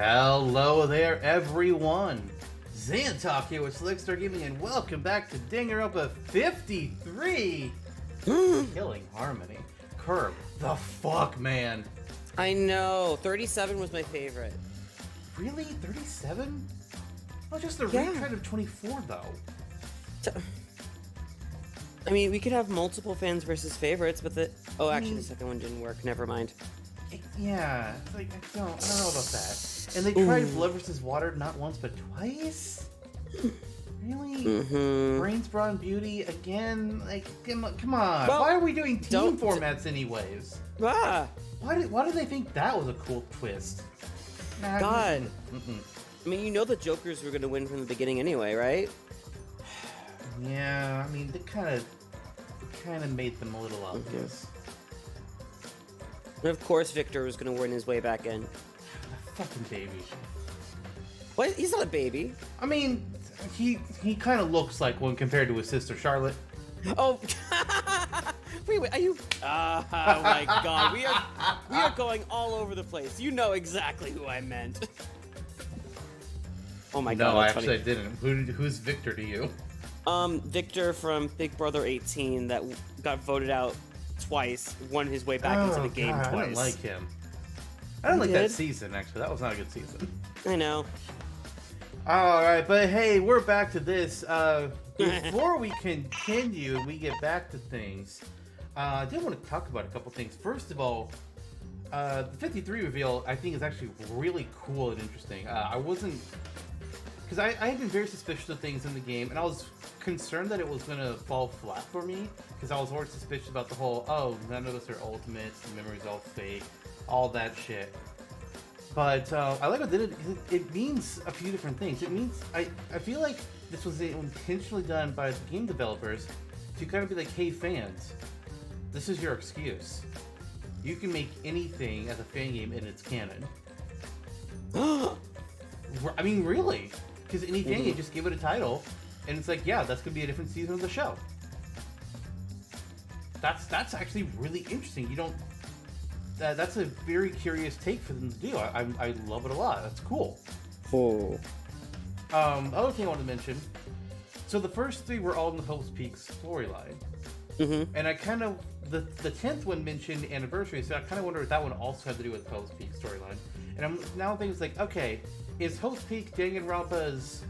Hello there, everyone. Xantalk here with Slickstar Gaming, and welcome back to Danganronpa 53. Killing Harmony. Curb the fuck, man. I know. 37 was my favorite. Really? 37? Well, just the Yeah. retread of 24, though. I mean, we could have multiple fans versus favorites, but the... Oh, actually, the second one didn't work. Never mind. Yeah, it's like, I don't know about that. And they tried Blood vs. Water not once, but twice? Really? Brains, Brawn, Beauty, again? Like, come on. Well, why are we doing team formats anyways? Ah! Why did they think that was a cool twist? Nah, God. I mean, you know the Jokers were going to win from the beginning anyway, right? Yeah, I mean, they kind of made them a little obvious. And of course, Victor was going to win his way back in. That fucking baby. What? He's not a baby. I mean, he kind of looks like one compared to his sister Charlotte. Oh, wait, are you? Oh my God, we are going all over the place. You know exactly who I meant. Oh my God, No, that's actually, funny. I didn't. Who's Victor to you? Victor from Big Brother 18 that got voted out twice, won his way back into the game God, twice. I don't like him. I don't like that season, actually. That was not a good season. I know. Alright, but hey, we're back to this. Before we continue and we get back to things, I did want to talk about a couple things. First of all, the 53 reveal, I think, is actually really cool and interesting. I wasn't... Because I had been very suspicious of things in the game, and I was concerned that it was going to fall flat for me, because I was already suspicious about the whole, oh, none of us are ultimates, the memory's all fake, all that shit. But I like what it means a few different things. It means, I feel like this was intentionally done by the game developers to kind of be like, hey fans, this is your excuse. You can make anything as a fan game and it's canon. I mean, really? Because any fan game, just give it a title, and it's like, yeah, that's gonna be a different season of the show. That's actually really interesting. You don't. That's a very curious take for them to do. I love it a lot. That's cool. Oh. Other thing I wanted to mention. So the first three were all in the Hope's Peak storyline, and I kind of the 10th one mentioned anniversary, so I kind of wonder if that one also had to do with Hope's Peak storyline. And I'm now thinking, it's like, okay, is Hope's Peak Danganronpa's?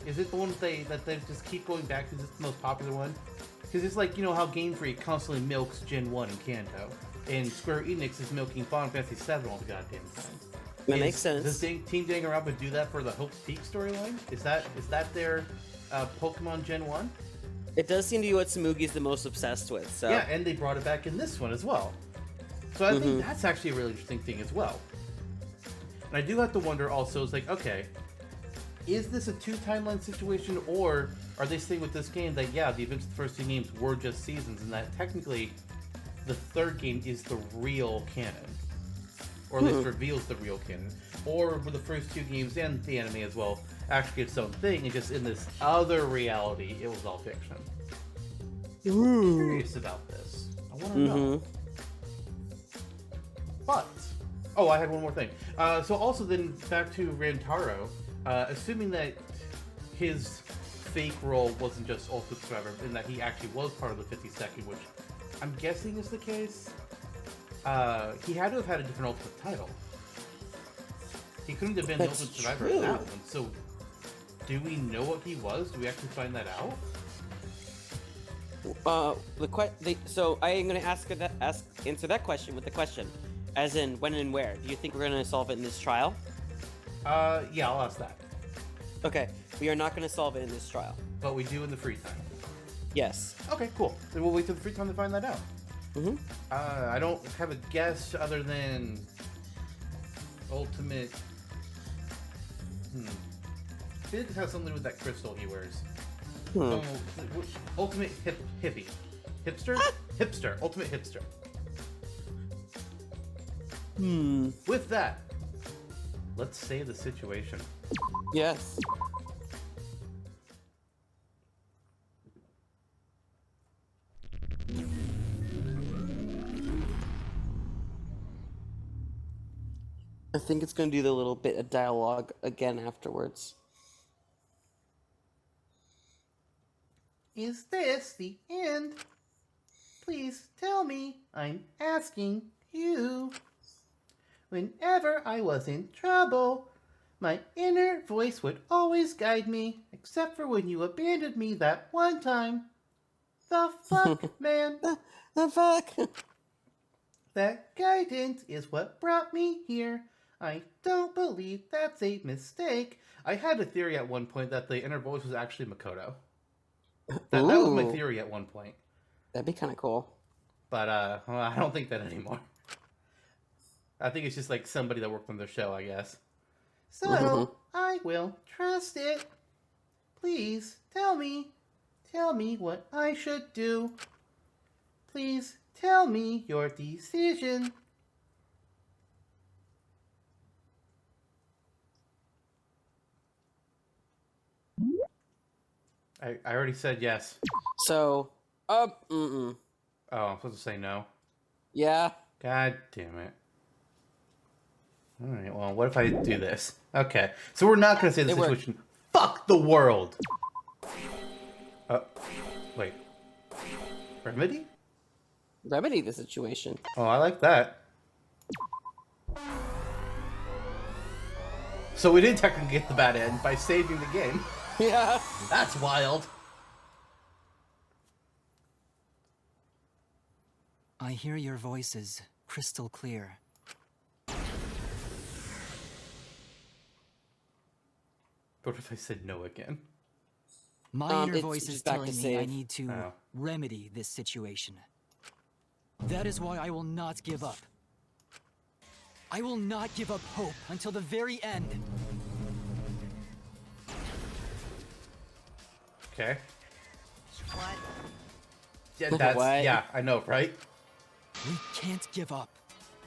Is it the one that they just keep going back to? Is it the most popular one? Because it's like, you know how Game Freak constantly milks Gen 1 and Kanto, and Square Enix is milking Final Fantasy 7 all the goddamn time. That makes sense. Does Team Danganronpa do that for the Hope's Peak storyline? Is that their Pokemon Gen 1? It does seem to be what Samugi's the most obsessed with. So Yeah, and they brought it back in this one as well. So I think that's actually a really interesting thing as well. And I do have to wonder also, it's like, okay, is this a two-timeline situation, or are they saying with this game that, yeah, the events of the first two games were just seasons, and that technically the third game is the real canon? Or at least reveals the real canon. Or were the first two games, and the anime as well, actually its own thing, and just in this other reality, it was all fiction? I'm curious about this. I want to know. But, oh, I had one more thing. So also then, back to Rantaro, assuming that his fake role wasn't just Ultimate Survivor, and that he actually was part of the 52nd, which I'm guessing is the case, he had to have had a different Ultimate title. He couldn't have been the Ultimate Survivor in that one, so do we know what he was? Do we actually find that out? So I am going to answer that question with the question, as in when and where. Do you think we're going to solve it in this trial? Yeah, I'll ask that. Okay, we are not going to solve it in this trial. But we do in the free time. Yes. Okay, cool. Then we'll wait till the free time to find that out. I don't have a guess other than Ultimate. I feel like it has something to do with that crystal he wears. Oh, Ultimate hippie. Hipster? Hipster. Ultimate hipster. With that, let's save the situation. Yes. I think it's going to do the little bit of dialogue again afterwards. Is this the end? Please tell me, I'm asking you. Whenever I was in trouble, my inner voice would always guide me, except for when you abandoned me that one time. The fuck, man? The fuck? That guidance is what brought me here. I don't believe that's a mistake. I had a theory at one point that the inner voice was actually Makoto. That was my theory at one point. That'd be kind of cool. But well, I don't think that anymore. I think it's just like somebody that worked on the show, I guess. So, I will trust it. Please, tell me what I should do. Please, tell me your decision. I already said yes. So, Oh, I'm supposed to say no? yeah. God damn it. Alright, well, what if I do this? Okay, so we're not going to say the situation. Fuck the world! Wait. Remedy? Remedy the situation. Oh, I like that. So we did technically get the bad end by saving the game. Yeah. That's wild. I hear your voices crystal clear. What if I said no again? My inner it's voice is just back telling to me I save. need to remedy this situation. That is why I will not give up. I will not give up hope until the very end. Okay. What? Yeah, that's, What? yeah, I know, right? We can't give up.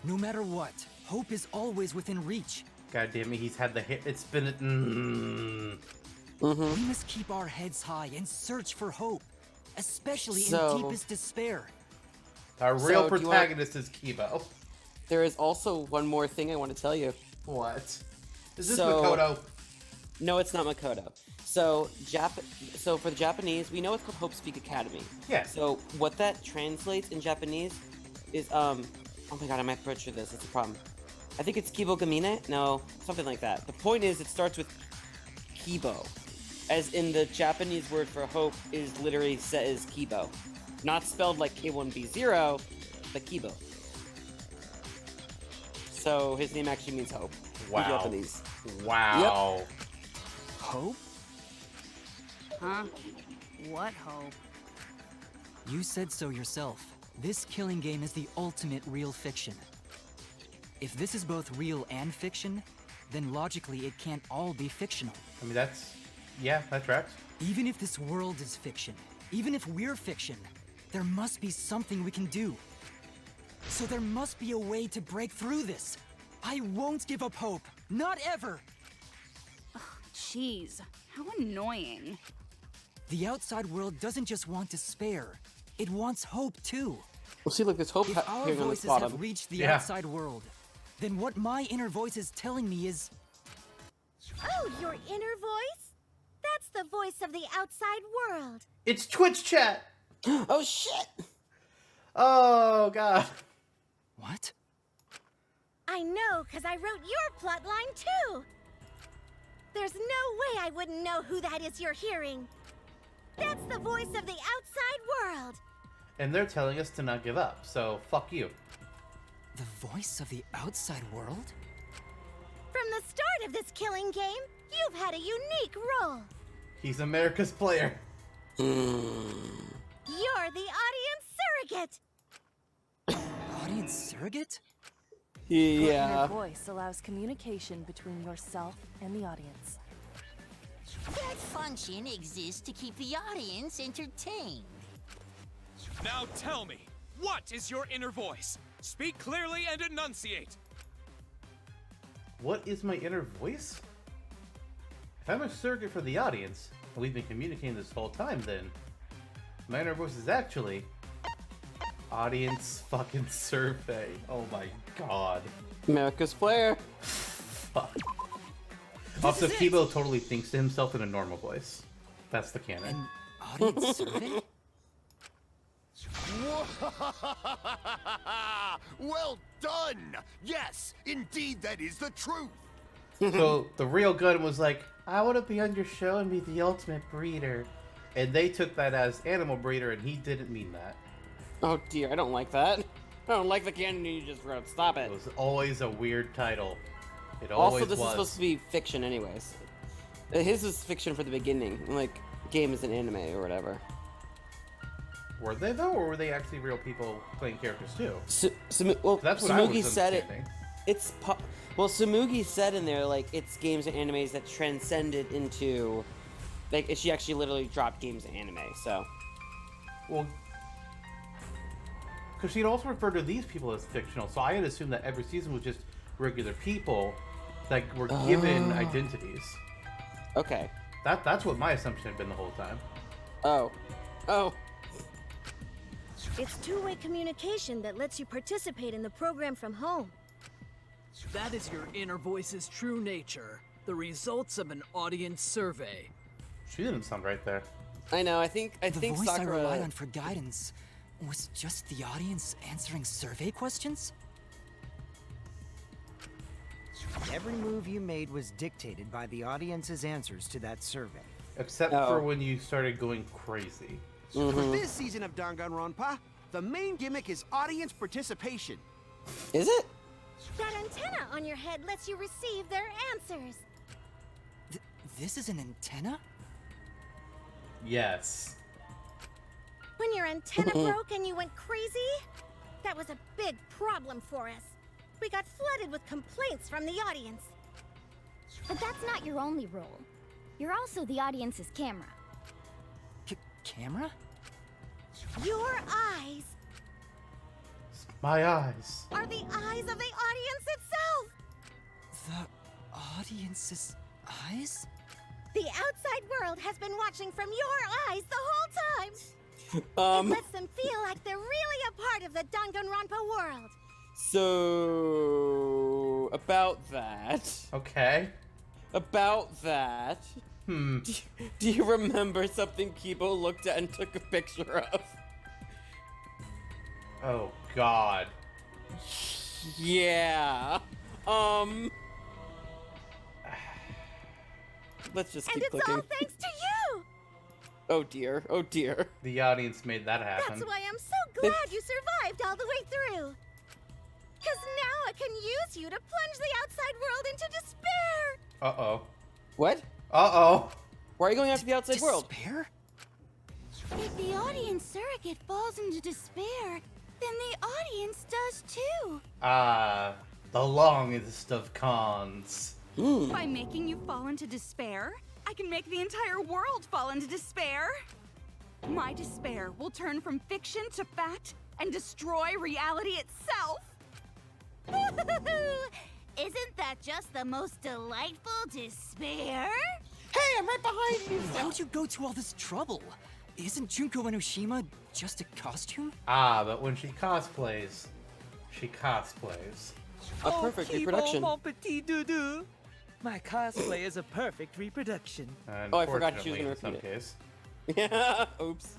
No matter what, hope is always within reach. God damn it, he's had the hit. It's been... We must keep our heads high and search for hope, especially So- in deepest despair. Our real So, do you want- protagonist is Kibo. There is also one more thing I want to tell you. What? Is this So- Makoto? No, it's not Makoto. So, so for the Japanese, we know it's called Hope Speak Academy. Yeah. So what that translates in Japanese is oh my god, I might butcher this. It's a problem. I think it's Kibo Gamine? No, something like that. The point is, it starts with Kibo, as in the Japanese word for hope is literally set as Kibo, not spelled like K1B0, but Kibo. So his name actually means hope. in Wow. Japanese. Wow. Hope? Huh? What hope? You said so yourself. This killing game is the ultimate real fiction. If this is both real and fiction, then logically it can't all be fictional. I mean, that's... Yeah, that tracks. Even if this world is fiction, even if we're fiction, there must be something we can do. So there must be a way to break through this. I won't give up hope. Not ever. Jeez, how annoying. The outside world doesn't just want despair. It wants hope too. Well, see, look, there's hope If our here on the voices bottom. have reached the Yeah. outside world, then what my inner voice is telling me is... Oh, your inner voice? That's the voice of the outside world. It's Twitch chat! Oh shit! Oh, God. What? I know, because I wrote your plotline too. There's no way I wouldn't know who that is you're hearing. That's the voice of the outside world. And they're telling us to not give up, so fuck you. The voice of the outside world? From the start of this killing game, you've had a unique role. He's America's player. You're the audience surrogate. Audience surrogate? Your Yeah. inner voice allows communication between yourself and the audience. That function exists to keep the audience entertained. Now tell me, what is your inner voice? Speak clearly and enunciate. What is my inner voice? If I'm a surrogate for the audience, and we've been communicating this whole time, then my inner voice is actually audience fucking survey. Oh my god. America's player. Danganronpa. Also, Kibo totally thinks to himself in a normal voice. That's the canon. An audience survey? Well done! Yes, indeed that is the truth! So the real gun was like, I want to be on your show and be the ultimate breeder. And they took that as animal breeder, and he didn't mean that. Oh dear, I don't like that. I don't like the canon you just wrote. Stop it. It was always a weird title. It Also, always this was. is supposed to be fiction anyways. His was fiction for the beginning. Like, game is an anime or whatever. Were they though, or were they actually real people playing characters too? Well, That's what I was Sumugi said it. understanding. Well, Sumugi said in there, like, it's games and animes that transcended into... Like, she actually literally dropped games and anime, so... Well, because she'd also referred to these people as fictional, so I had assumed that every season was just regular people that were given identities. Okay. That's what my assumption had been the whole time. Oh. It's two-way communication that lets you participate in the program from home. That is your inner voice's true nature. The results of an audience survey. She didn't sound right there. I know, I think The voice Sakura... I relied on for guidance was just the audience answering survey questions? Every move you made was dictated by the audience's answers to that survey. Except for when you started going crazy. For this season of Danganronpa, the main gimmick is audience participation. Is it? That antenna on your head lets you receive their answers. This is an antenna? Yes. When your antenna broke and you went crazy, that was a big problem for us. We got flooded with complaints from the audience. But that's not your only role. You're also the audience's camera. Camera? Your eyes My eyes. are the eyes of the audience itself. The audience's eyes? The outside world has been watching from your eyes the whole time. It lets them feel like they're really a part of the Danganronpa world. So... About that... Okay. About that... Do you remember something Kibo looked at and took a picture of? Oh, God. Yeah. Let's just And keep it's clicking. all thanks to you. Oh dear, oh dear. The audience made that happen. That's why I'm so glad you survived all the way through. Because now I can use you to plunge the outside world into despair. Uh-oh. What? Uh-oh. Why are you going after the outside world? Despair? If the audience surrogate falls into despair, then the audience does too. The longest of cons. By making you fall into despair, I can make the entire world fall into despair. My despair will turn from fiction to fact and destroy reality itself. Isn't that just the most delightful despair? Hey, I'm right behind you! Why would you go to all this trouble? Isn't Junko Enoshima just a costume? But when she cosplays, she cosplays. A perfect reproduction. Mon petit doudou. My cosplay is a perfect reproduction. Oh, I forgot she was Unfortunately, gonna in some repeat it. case. Yeah, oops.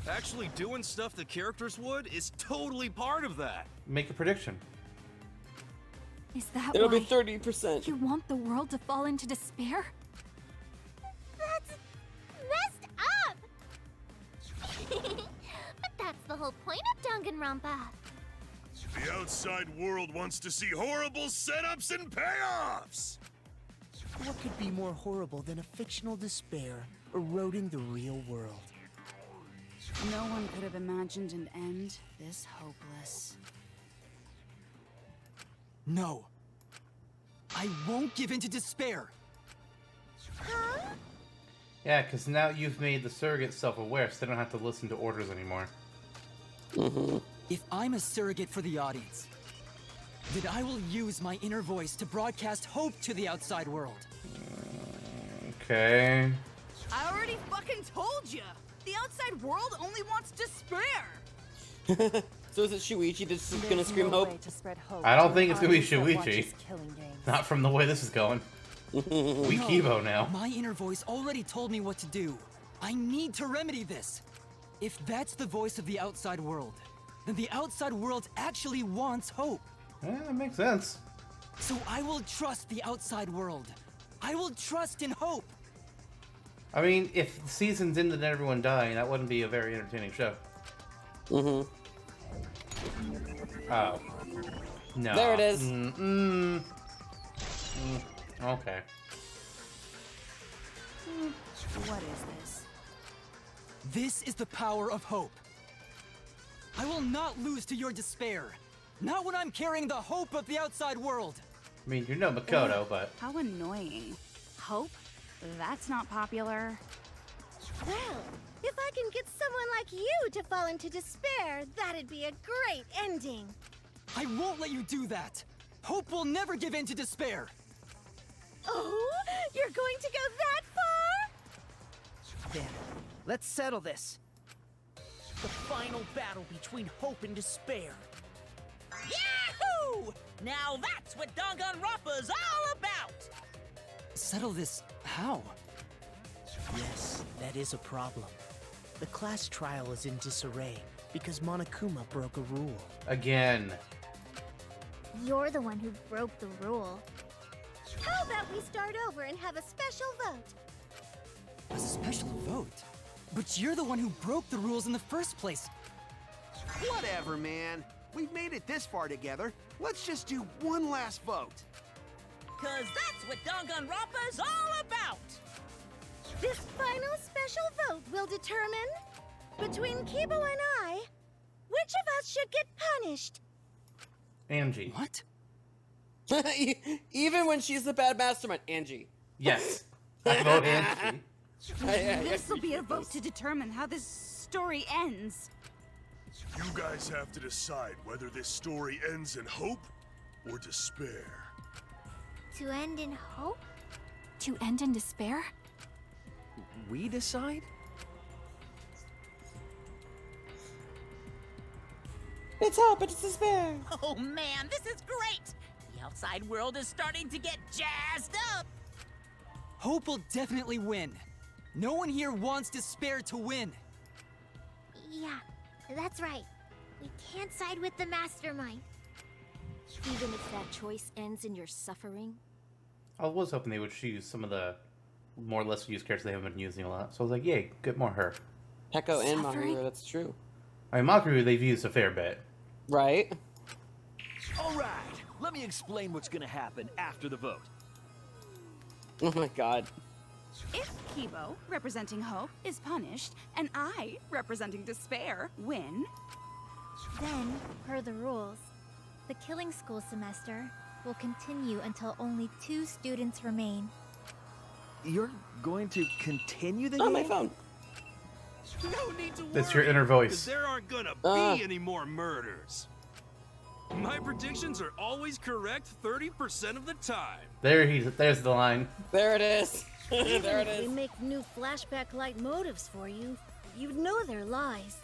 Actually doing stuff the characters would is totally part of that. Make a prediction. Is that It'll why be 30%. you want the world to fall into despair? That's messed up. But that's the whole point of Danganronpa. The outside world wants to see horrible setups and payoffs! What could be more horrible than a fictional despair eroding the real world? No one could have imagined an end this hopeless. No. I won't give in to despair. Huh? Yeah, because now you've made the surrogate self-aware, so they don't have to listen to orders anymore. If I'm a surrogate for the audience, then I will use my inner voice to broadcast hope to the outside world. Okay. I already fucking told you! The outside world only wants despair! So is it Shuichi that's There's gonna scream no hope? way to spread hope I don't to think an it's gonna be audience that Shuichi. watches killing games. Not from the way this is going. We Kibo now. My inner voice already told me what to do. I need to remedy this. If that's the voice of the outside world, then the outside world actually wants hope. Yeah, that makes sense. So I will trust the outside world. I will trust in hope. I mean, if the season's ended and everyone dying, that wouldn't be a very entertaining show. Mm-hmm. Oh. No. There it is. Okay. What is this? This is the power of hope. I will not lose to your despair. Not when I'm carrying the hope of the outside world. I mean, you're no Makoto, but... How annoying. Hope? That's not popular. Well, if I can get someone like you to fall into despair, that'd be a great ending. I won't let you do that. Hope will never give in to despair. Oh, you're going to go that far? There. Let's settle this. The final battle between hope and despair. Yahoo! Now that's what Danganronpa's all about! Settle this how? Yes, that is a problem. The class trial is in disarray because Monokuma broke a rule. Again. You're the one who broke the rule. How about we start over and have a special vote? A special vote? But you're the one who broke the rules in the first place. Whatever, man. We've made it this far together. Let's just do one last vote. Cause that's what Danganronpa's all about! This final special vote will determine, between Kibo and I, which of us should get punished. Angie. What? Even when she's the bad mastermind, Angie. Yes. I vote Angie. This will be a vote to determine how this story ends. You guys have to decide whether this story ends in hope or despair. To end in hope? To end in despair? We decide? It's hope, it's despair. Oh man, this is great! The outside world is starting to get jazzed up! Hope will definitely win. No one here wants despair to win. Yeah, that's right. We can't side with the mastermind. Even if that choice ends in your suffering? I was hoping they would choose some of the more lesser used characters they haven't been using a lot. So I was like, yay, get more her. Heko and Mahiru, that's true. I mean, Mahiru they've used a fair bit. Right? Alright, let me explain what's gonna happen after the vote. Oh my god. If Kibo, representing hope, is punished, and I, representing despair, win, Then, per the rules, the killing school semester will continue until only 2 students remain. You're going to continue the On game? my phone. No need to worry. That's your inner voice. 'Cause there aren't gonna be any more murders. My predictions are always correct 30% of the time. There's the line. There it is. Even There it if we is. make new flashback-like motives for you, you'd know they're lies.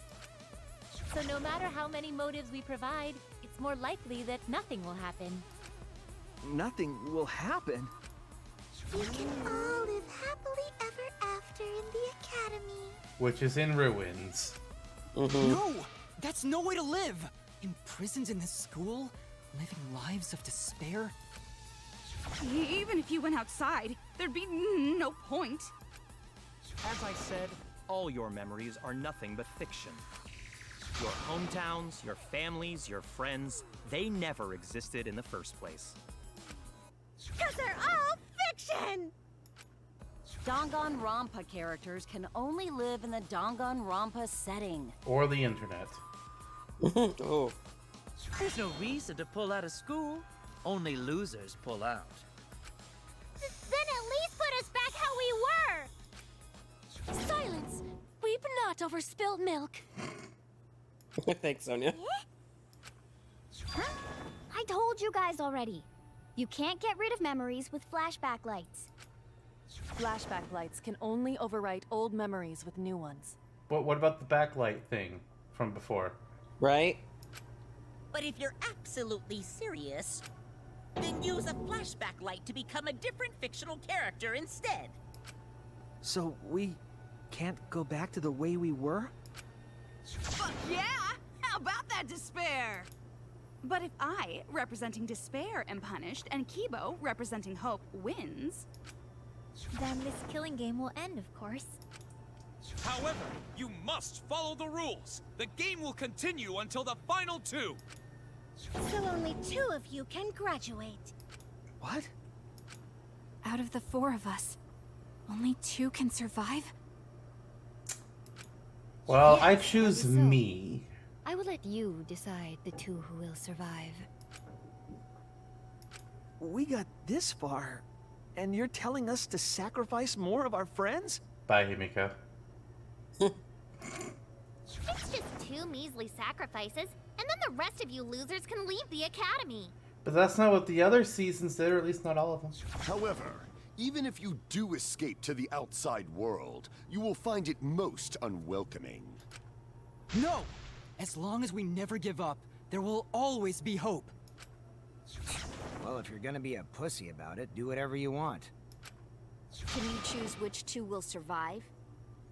So no matter how many motives we provide, it's more likely that nothing will happen. Nothing will happen. You can all live happily ever after in the academy. Which is in ruins. No! That's no way to live! Imprisoned in this school? Living lives of despair? even if you went outside, there'd be no point. As I said, all your memories are nothing but fiction. Your hometowns, your families, your friends, they never existed in the first place. 'Cause they're all fiction! Danganronpa characters can only live in the Danganronpa setting. Or the internet. Oh. There's no reason to pull out of school. Only losers pull out. Then at least put us back how we were! Silence! Weep not over spilt milk. Thanks, Sonia. Huh? I told you guys already. You can't get rid of memories with flashback lights. Flashback lights can only overwrite old memories with new ones. But what about the backlight thing from before? Right? But if you're absolutely serious, then use a flashback light to become a different fictional character instead. So we can't go back to the way we were? Fuck yeah! How about that despair? But if I, representing despair, am punished, and Kibo, representing hope, wins... Then this killing game will end, of course. However, you must follow the rules. The game will continue until the final 2. So only 2 of you can graduate. What? Out of the 4 of us, only 2 can survive? Well, Yes, I choose so. me. I will let you decide the 2 who will survive. We got this far, and you're telling us to sacrifice more of our friends? Bye, Himiko. It's just 2 measly sacrifices, and then the rest of you losers can leave the academy. But that's not what the other seasons did, or at least not all of them. However, even if you do escape to the outside world, you will find it most unwelcoming. No! As long as we never give up, there will always be hope. Well, if you're gonna be a pussy about it, do whatever you want. Can you choose which 2 will survive?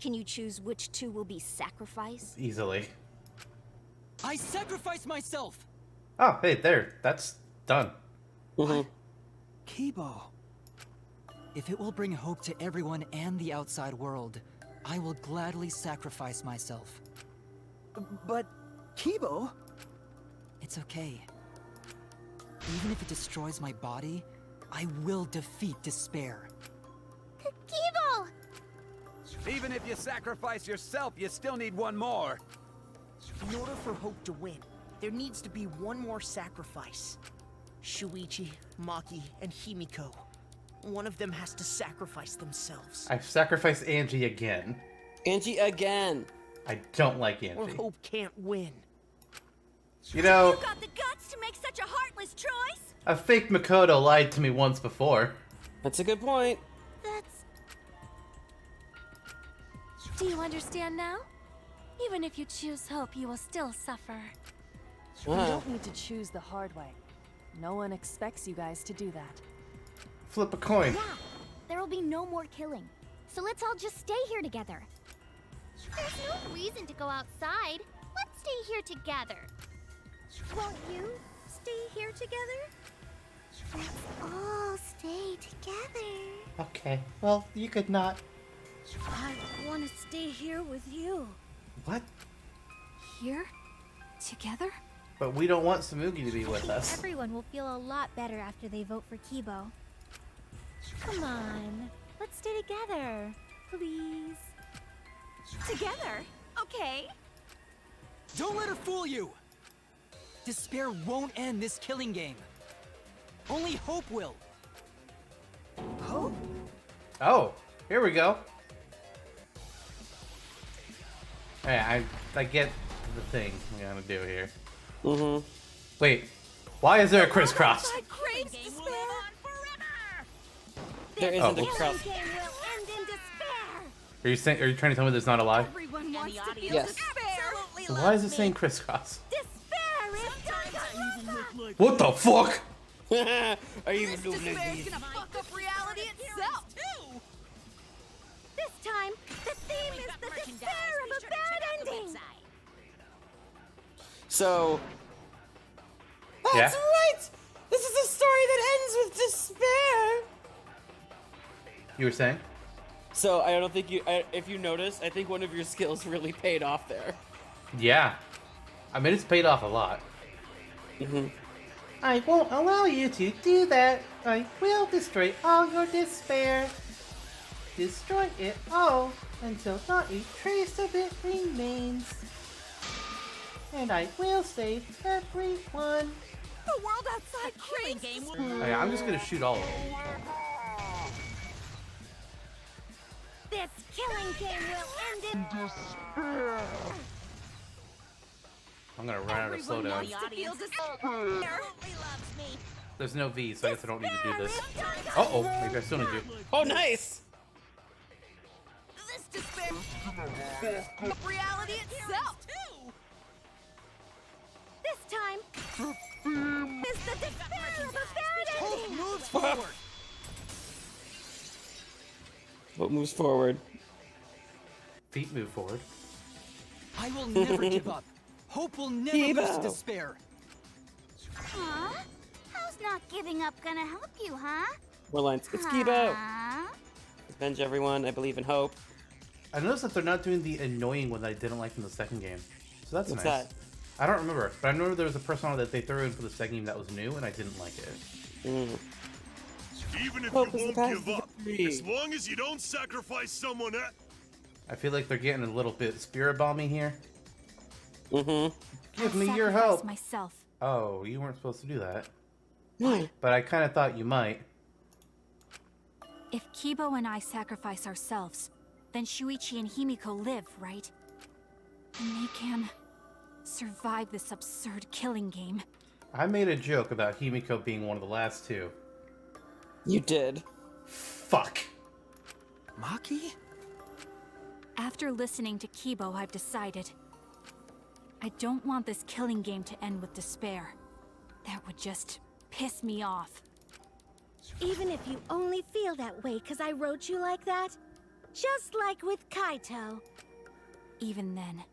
Can you choose which 2 will be sacrificed? Easily. I sacrifice myself! Oh, hey, there. That's done. Kibo. If it will bring hope to everyone and the outside world, I will gladly sacrifice myself. But, Kibo... It's okay. Even if it destroys my body, I will defeat despair. Kibo! Even if you sacrifice yourself, you still need one more. In order for Hope to win, there needs to be one more sacrifice. Shuichi, Maki, and Himiko. One of them has to sacrifice themselves. I sacrificed Angie again. Angie again. I don't like Or Angie. Hope can't win. You know, You got the guts to make such a heartless choice? a fake Makoto lied to me once before. That's a good point. That's... Do you understand now? Even if you choose hope, you will still suffer. You don't need to choose the hard way. No one expects you guys to do that. Flip a coin. Yeah, there will be no more killing. So let's all just stay here together. There's no reason to go outside. Let's stay here together. Won't you stay here together? Let's all stay together. Okay, well, you could not. I want to stay here with you. What? Here? Together? But we don't want Samugi to be with us. Everyone will feel a lot better after they vote for Kibo. Come on, let's stay together, please. Together? Okay. Don't let her fool you! Despair won't end this killing game. Only hope will. Hope? Oh, here we go. Hey, I get the thing we gotta do here. Wait, why is there a crisscross? I crave despair. There isn't a oops. cross. Game will end in despair. Are you saying? Are you trying to tell me there's not a lie? Everyone wants to feel Yes. despair. So why is it saying crisscross? Despair is Danganronpa. What the fuck? Are you even doing Despair's this? gonna fuck up reality itself. This time, the theme is the despair of a bad ending. So. Yeah. That's right! This is a story that ends with despair! You were saying? So, I don't think you. If you notice, I think one of your skills really paid off there. Yeah. I mean, it's paid off a lot. I won't allow you to do that. I will destroy all your despair. Destroy it all until not a trace of it remains. And I will save everyone. The world outside craves. Okay, I'm just gonna shoot all of them. This killing game will end in despair. I'm gonna run out of slowdown. To feel despair. There's no V, so I guess I don't need to do this. Uh-oh, maybe I still need to. Oh, nice! This despair. Reality itself. This time, Is the despair of a bad Hope ending! moves forward. What moves forward? Feet move forward. I will never give up. Hope will never lose to despair. Huh? How's not giving up gonna help you, huh? More lines. It's Kibo. Huh? Avenge everyone. I believe in hope. I noticed that they're not doing the annoying one that I didn't like in the second game. So that's What's nice. that? I don't remember, but I remember there was a persona that they threw in for the second game that was new, and I didn't like it. Even if Hope you is the won't best give up, victory. as long as you don't sacrifice someone else. I feel like they're getting a little bit spirit bomby here. Mm-hmm. Give me your Sacrifice help. myself. Oh, you weren't supposed to do that. But I kind of thought you might. If Kibo and I sacrifice ourselves, then Shuichi and Himiko live, right? And they can survive this absurd killing game. I made a joke about Himiko being one of the last two. You did. Fuck. Maki? After listening to Kibo, I've decided. I don't want this killing game to end with despair. That would just piss me off. Even if you only feel that way because I wrote you like that? Just like with Kaito. Even then,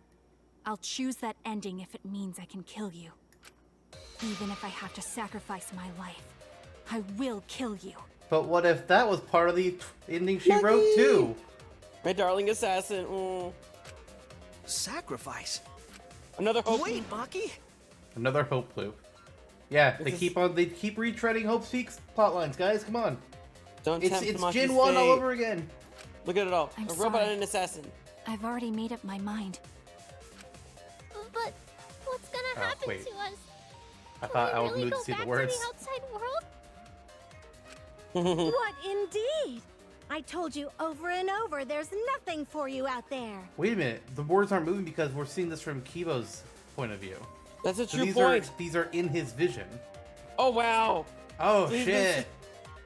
I'll choose that ending if it means I can kill you. Even if I have to sacrifice my life, I will kill you. But what if that was part of the ending she wrote too? My darling assassin. Mm. Sacrifice? Another hope. Wait, Maki? Another hope loop. Yeah, they keep retreading Hope's Peak plotlines, guys. Come on. Don't It's tempt Maki's Gen 1 all fate. over again. Look at it all. I'm A robot sorry. and an assassin. I've already made up my mind. But what's gonna Oh, happen wait. to us? I thought I was Really moved go to see back the words. to the outside world? What indeed? I told you over and over, there's nothing for you out there. Wait a minute. The words aren't moving because we're seeing this from Kibo's point of view. That's a So true these point. these are in his vision. Oh, wow. Oh, So he's shit.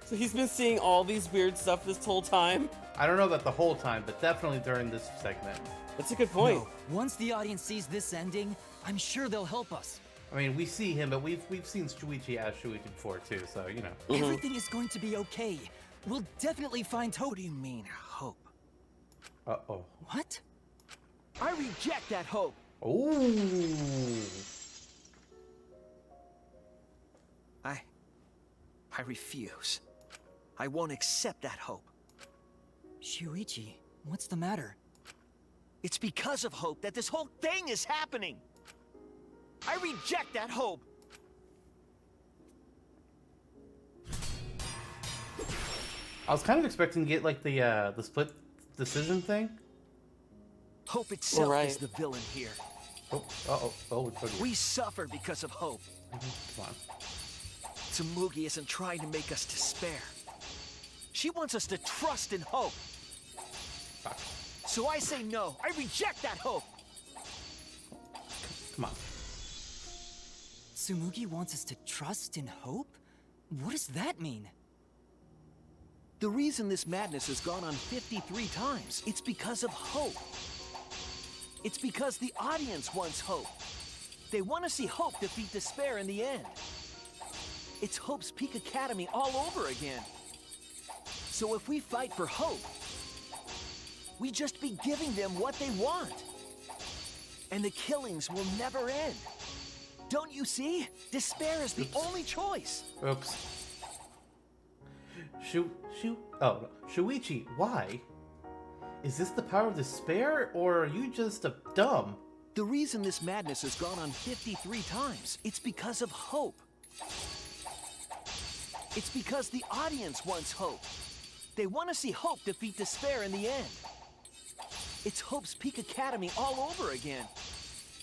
So he's been seeing all these weird stuff this whole time? I don't know about the whole time, but definitely during this segment. That's a good point. No, once the audience sees this ending, I'm sure they'll help us. I mean, we see him, but we've seen Shuichi as Shuichi before too, so you know. Everything is going to be okay. We'll definitely find hope. What do you mean, hope? Uh-oh. What? I reject that hope. Ooh. I refuse. I won't accept that hope. Shuichi, what's the matter? It's because of hope that this whole thing is happening. I reject that hope. I was kind of expecting to get like the split decision thing. Hope itself Right. is the villain here. We suffer because of hope. Come on. Tsumugi isn't trying to make us despair. She wants us to trust in hope. So I say no. I reject that hope. Come on. Tsumugi wants us to trust in hope? What does that mean? The reason this madness has gone on 53 times, it's because of hope. It's because the audience wants hope. They want to see hope defeat despair in the end. It's Hope's Peak Academy all over again. So if we fight for hope, we just be giving them what they want. And the killings will never end. Don't you see? Despair is the only choice. Oops. Shuichi, why? Is this the power of despair, or are you just a dumb? The reason this madness has gone on 53 times, it's because of hope. It's because the audience wants hope. They want to see hope defeat despair in the end. It's Hope's Peak Academy all over again.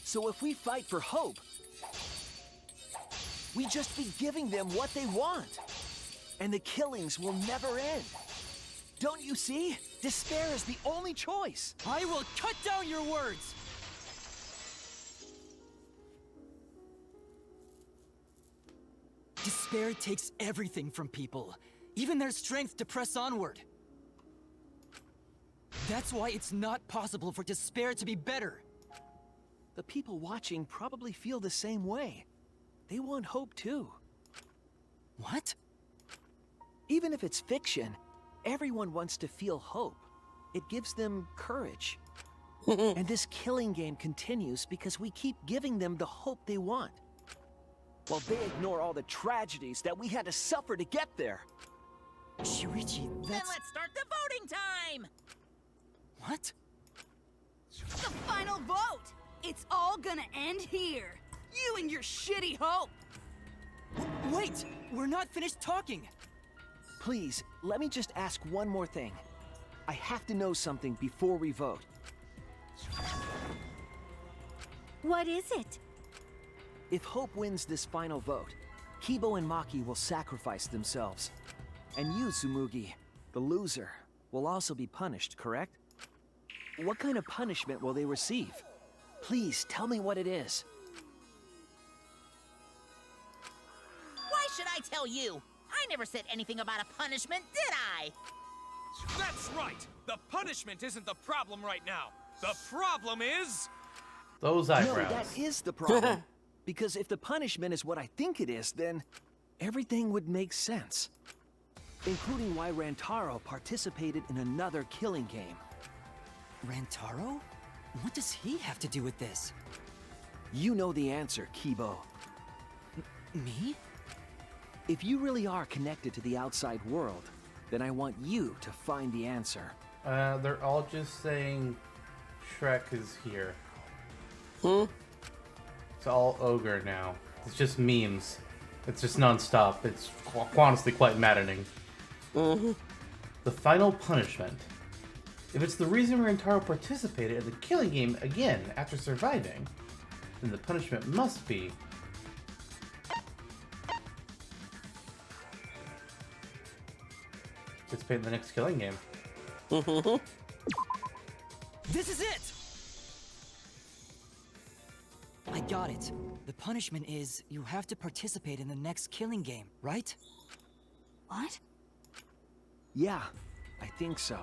So if we fight for hope, we just be giving them what they want. And the killings will never end. Don't you see? Despair is the only choice. I will cut down your words! Despair takes everything from people, even their strength to press onward. That's why it's not possible for despair to be better. The people watching probably feel the same way. they want hope too. What? Even if it's fiction, everyone wants to feel hope. It gives them courage. And this killing game continues because we keep giving them the hope they want. While they ignore all the tragedies that we had to suffer to get there. Shuichi, Then let's start the voting time! What? The final vote! It's all gonna end here! You and your shitty hope! Wait! We're not finished talking! Please, let me just ask one more thing. I have to know something before we vote. What is it? If Hope wins this final vote, Kibo and Maki will sacrifice themselves. And you, Tsumugi, the loser, will also be punished, correct? What kind of punishment will they receive? Please, tell me what it is. Why should I tell you? I never said anything about a punishment, did I? That's right! The punishment isn't the problem right now. The problem is... Those eyebrows. No, that is the problem. Because if the punishment is what I think it is, then everything would make sense. Including why Rantaro participated in another killing game. Rantaro? What does he have to do with this? You know the answer, Kibo. Me? If you really are connected to the outside world, then I want you to find the answer. They're all just saying Shrek is here. It's all ogre now. It's just memes. It's just non-stop. It's honestly quite maddening. The final punishment. If it's the reason Rantaro participated in the killing game again after surviving, then the punishment must be... participate in the next killing game. This is it! I got it. The punishment is you have to participate in the next killing game, right? What? Yeah, I think so.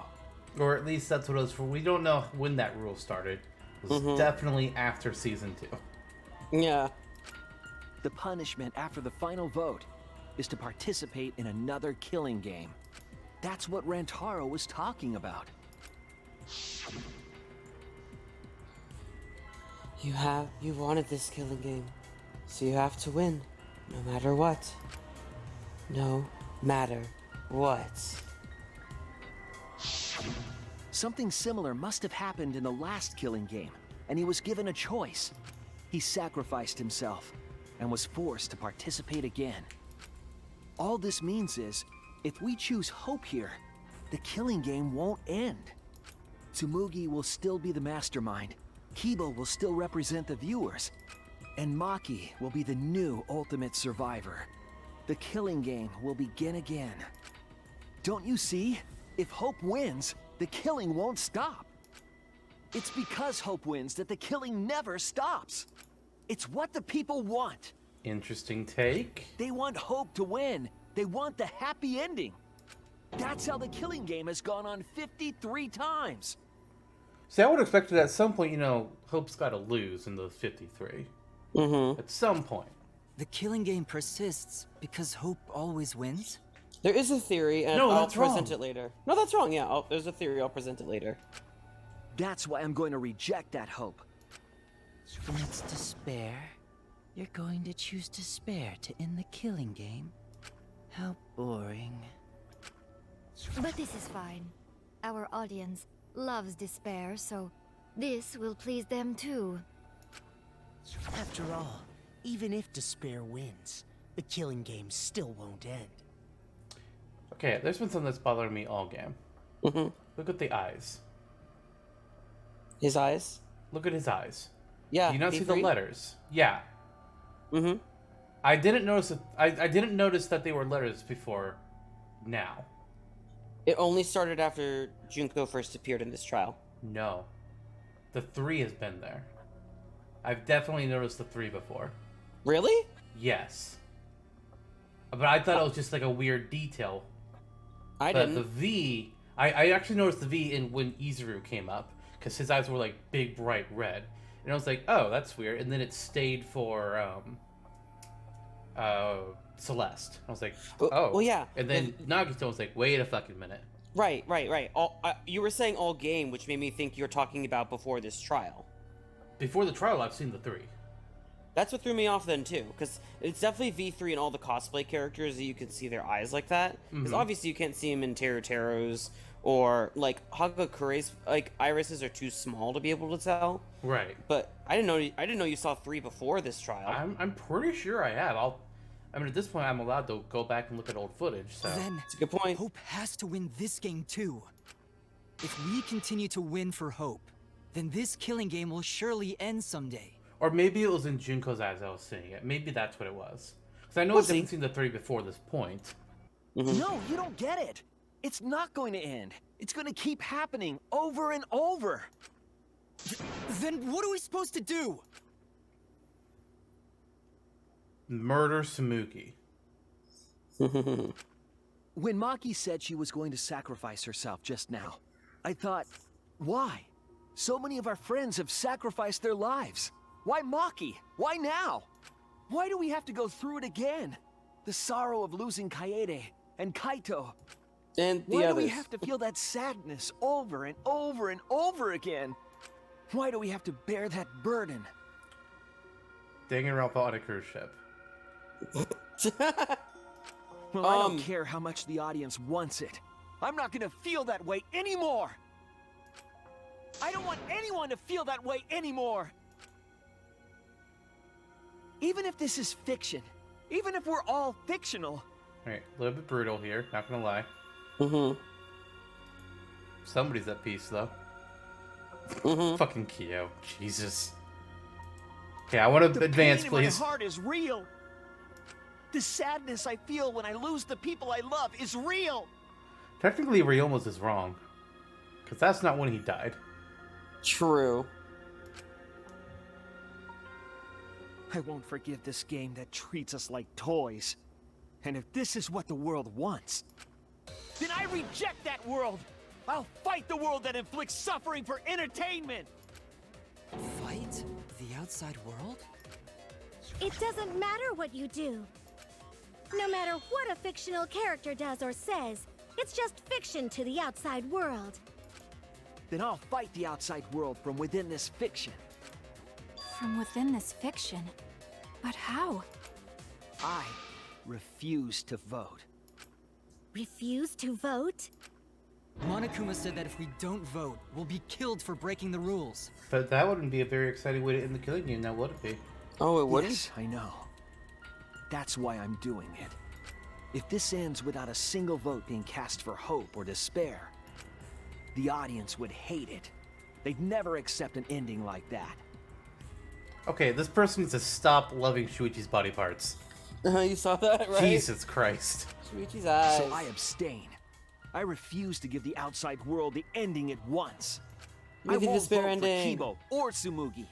Or at least that's what it was for. We don't know when that rule started. It was definitely after season 2. Yeah. The punishment after the final vote is to participate in another killing game. That's what Rantaro was talking about. You wanted this killing game, so you have to win, no matter what. No matter what. Something similar must have happened in the last killing game, and he was given a choice. He sacrificed himself, and was forced to participate again. All this means is, if we choose hope here, the killing game won't end. Tsumugi will still be the mastermind, Kibo will still represent the viewers, and Maki will be the new ultimate survivor. The killing game will begin again. Don't you see? If Hope wins, the killing won't stop. It's because Hope wins that the killing never stops. It's what the people want. Interesting take. They want Hope to win. They want the happy ending. That's how the killing game has gone on 53 times. See, I would have expected at some point, Hope's got to lose in those 53. At some point. The killing game persists because Hope always wins? There is a theory, and I'll present it later. No, that's wrong, yeah. There's a theory, I'll present it later. That's why I'm going to reject that hope. And it's despair? You're going to choose despair to end the killing game? How boring. But this is fine. Our audience loves despair, so this will please them too. After all, even if despair wins, the killing game still won't end. Okay, there's been something that's bothering me all game. Look at the eyes. His eyes? Look at his eyes. Yeah. Do you not see the letters? Yeah. I didn't notice that. I didn't notice that they were letters before now. It only started after Junko first appeared in this trial. No. The 3 has been there. I've definitely noticed the 3 before. Really? Yes. But I thought it was just like a weird detail. I but didn't. The V, I actually noticed the V when Izuru came up, because his eyes were like big, bright red. And I was like, oh, that's weird. And then it stayed for Celeste. I was like, Well- oh. well, yeah. And then Nagito was like, wait a fucking minute. Right. You were saying all game, which made me think you're talking about before this trial. Before the trial, I've seen the 3. That's what threw me off then too, because it's definitely V3 and all the cosplay characters that you can see their eyes like that. Because obviously you can't see them in Terutero's or like Hagakure's like irises are too small to be able to tell. Right. But I didn't know you saw 3 before this trial. I'm pretty sure I have. I mean, at this point, I'm allowed to go back and look at old footage. So Then it's a good point. Hope has to win this game too. If we continue to win for Hope, then this killing game will surely end someday. Or maybe it was in Junko's eyes I was seeing it. Maybe that's what it was. Because I know We'll I've definitely seen the 3 before this point. No, you don't get it. It's not going to end. It's going to keep happening over and over. Then what are we supposed to do? Murder Samuki. When Maki said she was going to sacrifice herself just now, I thought, why? So many of our friends have sacrificed their lives. Why Maki? Why now? Why do we have to go through it again? The sorrow of losing Kaede and Kaito. And the Why others. do we have to feel that sadness over and over and over again? Why do we have to bear that burden? Danganronpa on a cruise ship. Well, I don't care how much the audience wants it. I'm not gonna feel that way anymore! I don't want anyone to feel that way anymore! Even if this is fiction, even if we're all fictional. Alright, a little bit brutal here, not gonna lie. Somebody's at peace, though. Fucking Kyo. Jesus. Okay, I want to advance, pain please. In my heart is real. The sadness I feel when I lose the people I love is real. Technically, Ryoma's is wrong. Because that's not when he died. True. I won't forgive this game that treats us like toys. And if this is what the world wants, then I reject that world! I'll fight the world that inflicts suffering for entertainment! Fight the outside world? It doesn't matter what you do. No matter what a fictional character does or says, it's just fiction to the outside world. Then I'll fight the outside world from within this fiction. From within this fiction? But how? I refuse to vote. Refuse to vote? Monokuma said that if we don't vote, we'll be killed for breaking the rules. But that wouldn't be a very exciting way to end the killing game, now would it be? Oh, it wouldn't? Yes, I know. That's why I'm doing it. If this ends without a single vote being cast for hope or despair, the audience would hate it. They'd never accept an ending like that. Okay, this person needs to stop loving Shuichi's body parts. You saw that, right? Jesus Christ. Shuichi's eyes. So I abstain. I refuse to give the outside world the ending it wants. I The won't despair vote ending. for Kibo or Tsumugi.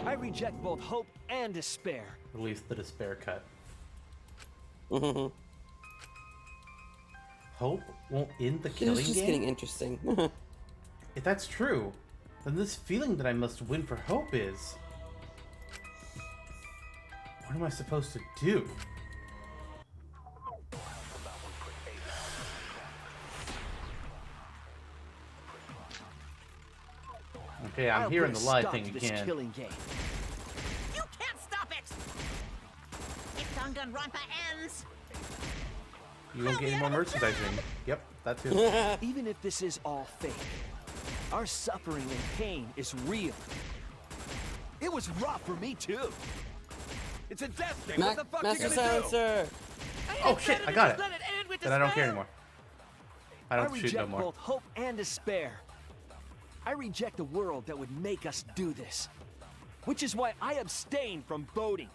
I reject both hope and despair. Release the despair cut. Hope won't end the killing It's just game? getting interesting. If that's true, then this feeling that I must win for hope is... What am I supposed to do? Okay, I'm I'll hearing put the a live stop thing to this again. killing game. You can't stop it! If Danganronpa ends, You won't get any more merchandising. Yep, that too. Even if this is all fake, our suffering and pain is real. It was rough for me too. It's a death thing. What the fuck Master you gonna do? Silencer! Oh shit, I got it. Then I don't care anymore. I don't shoot reject no more. both hope and despair. I reject a world that would make us do this. Which is why I abstain from voting.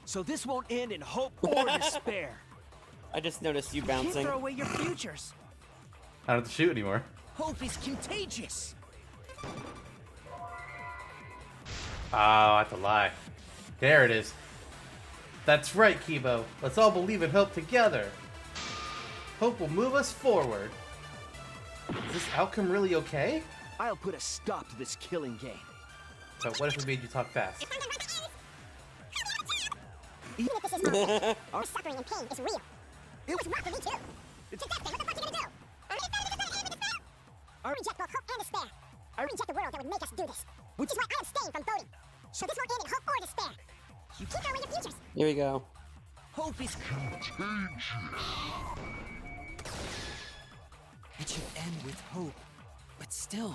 So this won't end in hope or despair. I just noticed you You can't bouncing. throw away your futures. I don't have to shoot anymore. Hope is contagious. Oh, I have to lie. There it is. That's right, Kibo. Let's all believe and hope together. Hope will move us forward. Is this outcome really okay? I'll put a stop to this killing game. But what if we made you talk fast? Even if this is not our suffering and pain is real. It was rough for me too. To death then, what the fuck you gonna do? I reject both hope and despair. I reject the world that would make us do this. Which is why I abstain from voting. So this won't end in hope or despair. You keep knowing your futures. Here we go. Hope is contagious. It should end with hope, but still.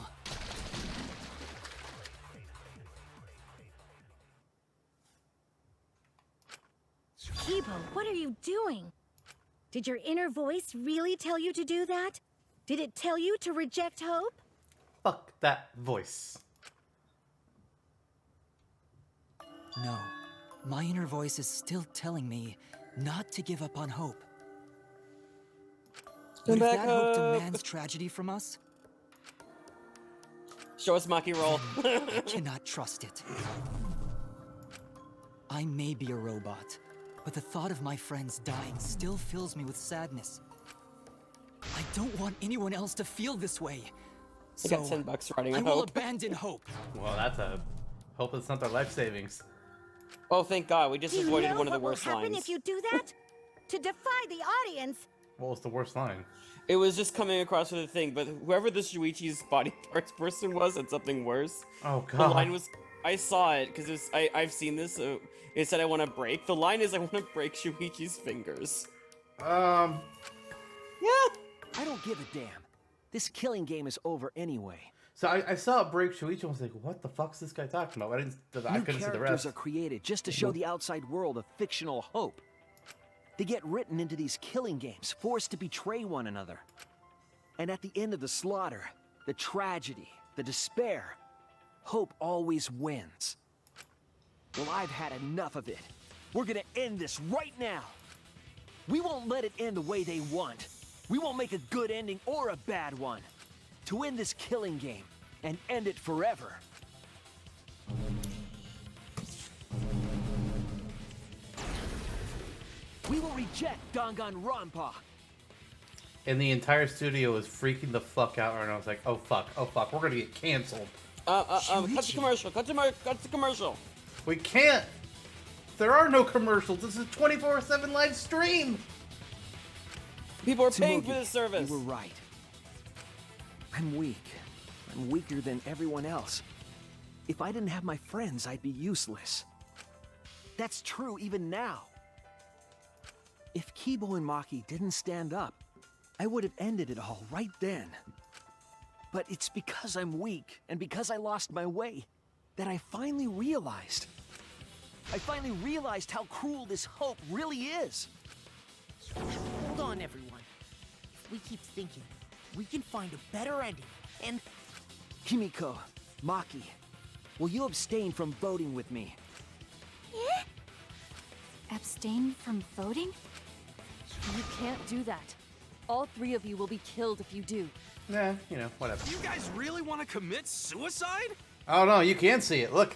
Kibo, what are you doing? Did your inner voice really tell you to do that? Did it tell you to reject hope? Fuck that voice. No. My inner voice is still telling me not to give up on hope. But if that hope demands tragedy from us, show us Maki roll. I cannot trust it. I may be a robot, but the thought of my friends dying still fills me with sadness. I don't want anyone else to feel this way. I got $10 riding on I will hope. abandon hope. Well, that's a hope it's not their life savings. Oh, thank God, we just Do you avoided know one of the what will worst happen lines. if you do that? To defy the audience. What was the worst line? It was just coming across with a thing, but whoever the Shuichi's body parts person was said something worse. Oh The God. line was, I saw it because I've seen this. So it said I want to break. The line is I want to break Shuichi's fingers. Yeah. I don't give a damn. This killing game is over anyway. So I saw it break Shuichi and was like, what the fuck's this guy talking about? I New couldn't see the characters rest. are created just to show the outside world a fictional hope. They get written into these killing games, forced to betray one another. And at the end of the slaughter, the tragedy, the despair, hope always wins. Well, I've had enough of it. We're gonna end this right now. We won't let it end the way they want. We won't make a good ending or a bad one. To end this killing game and end it forever. We will reject Danganronpa. And the entire studio was freaking the fuck out, and I was like, oh fuck, we're gonna get canceled. Cut to commercial, cut to commercial. We can't! There are no commercials, this is 24/7 live stream! People are paying for Tsumugi, this service. You were right. I'm weak. I'm weaker than everyone else. If I didn't have my friends, I'd be useless. That's true even now. If Kibo and Maki didn't stand up, I would have ended it all right then. But it's because I'm weak, and because I lost my way, that I finally realized. I finally realized how cruel this hope really is. Hold on, everyone. If we keep thinking, we can find a better ending, and... Himiko, Maki, will you abstain from voting with me? Abstain from voting? You can't do that. All three of you will be killed if you do. Nah, you know, whatever. You guys really want to commit suicide? Oh no, you can see it, look.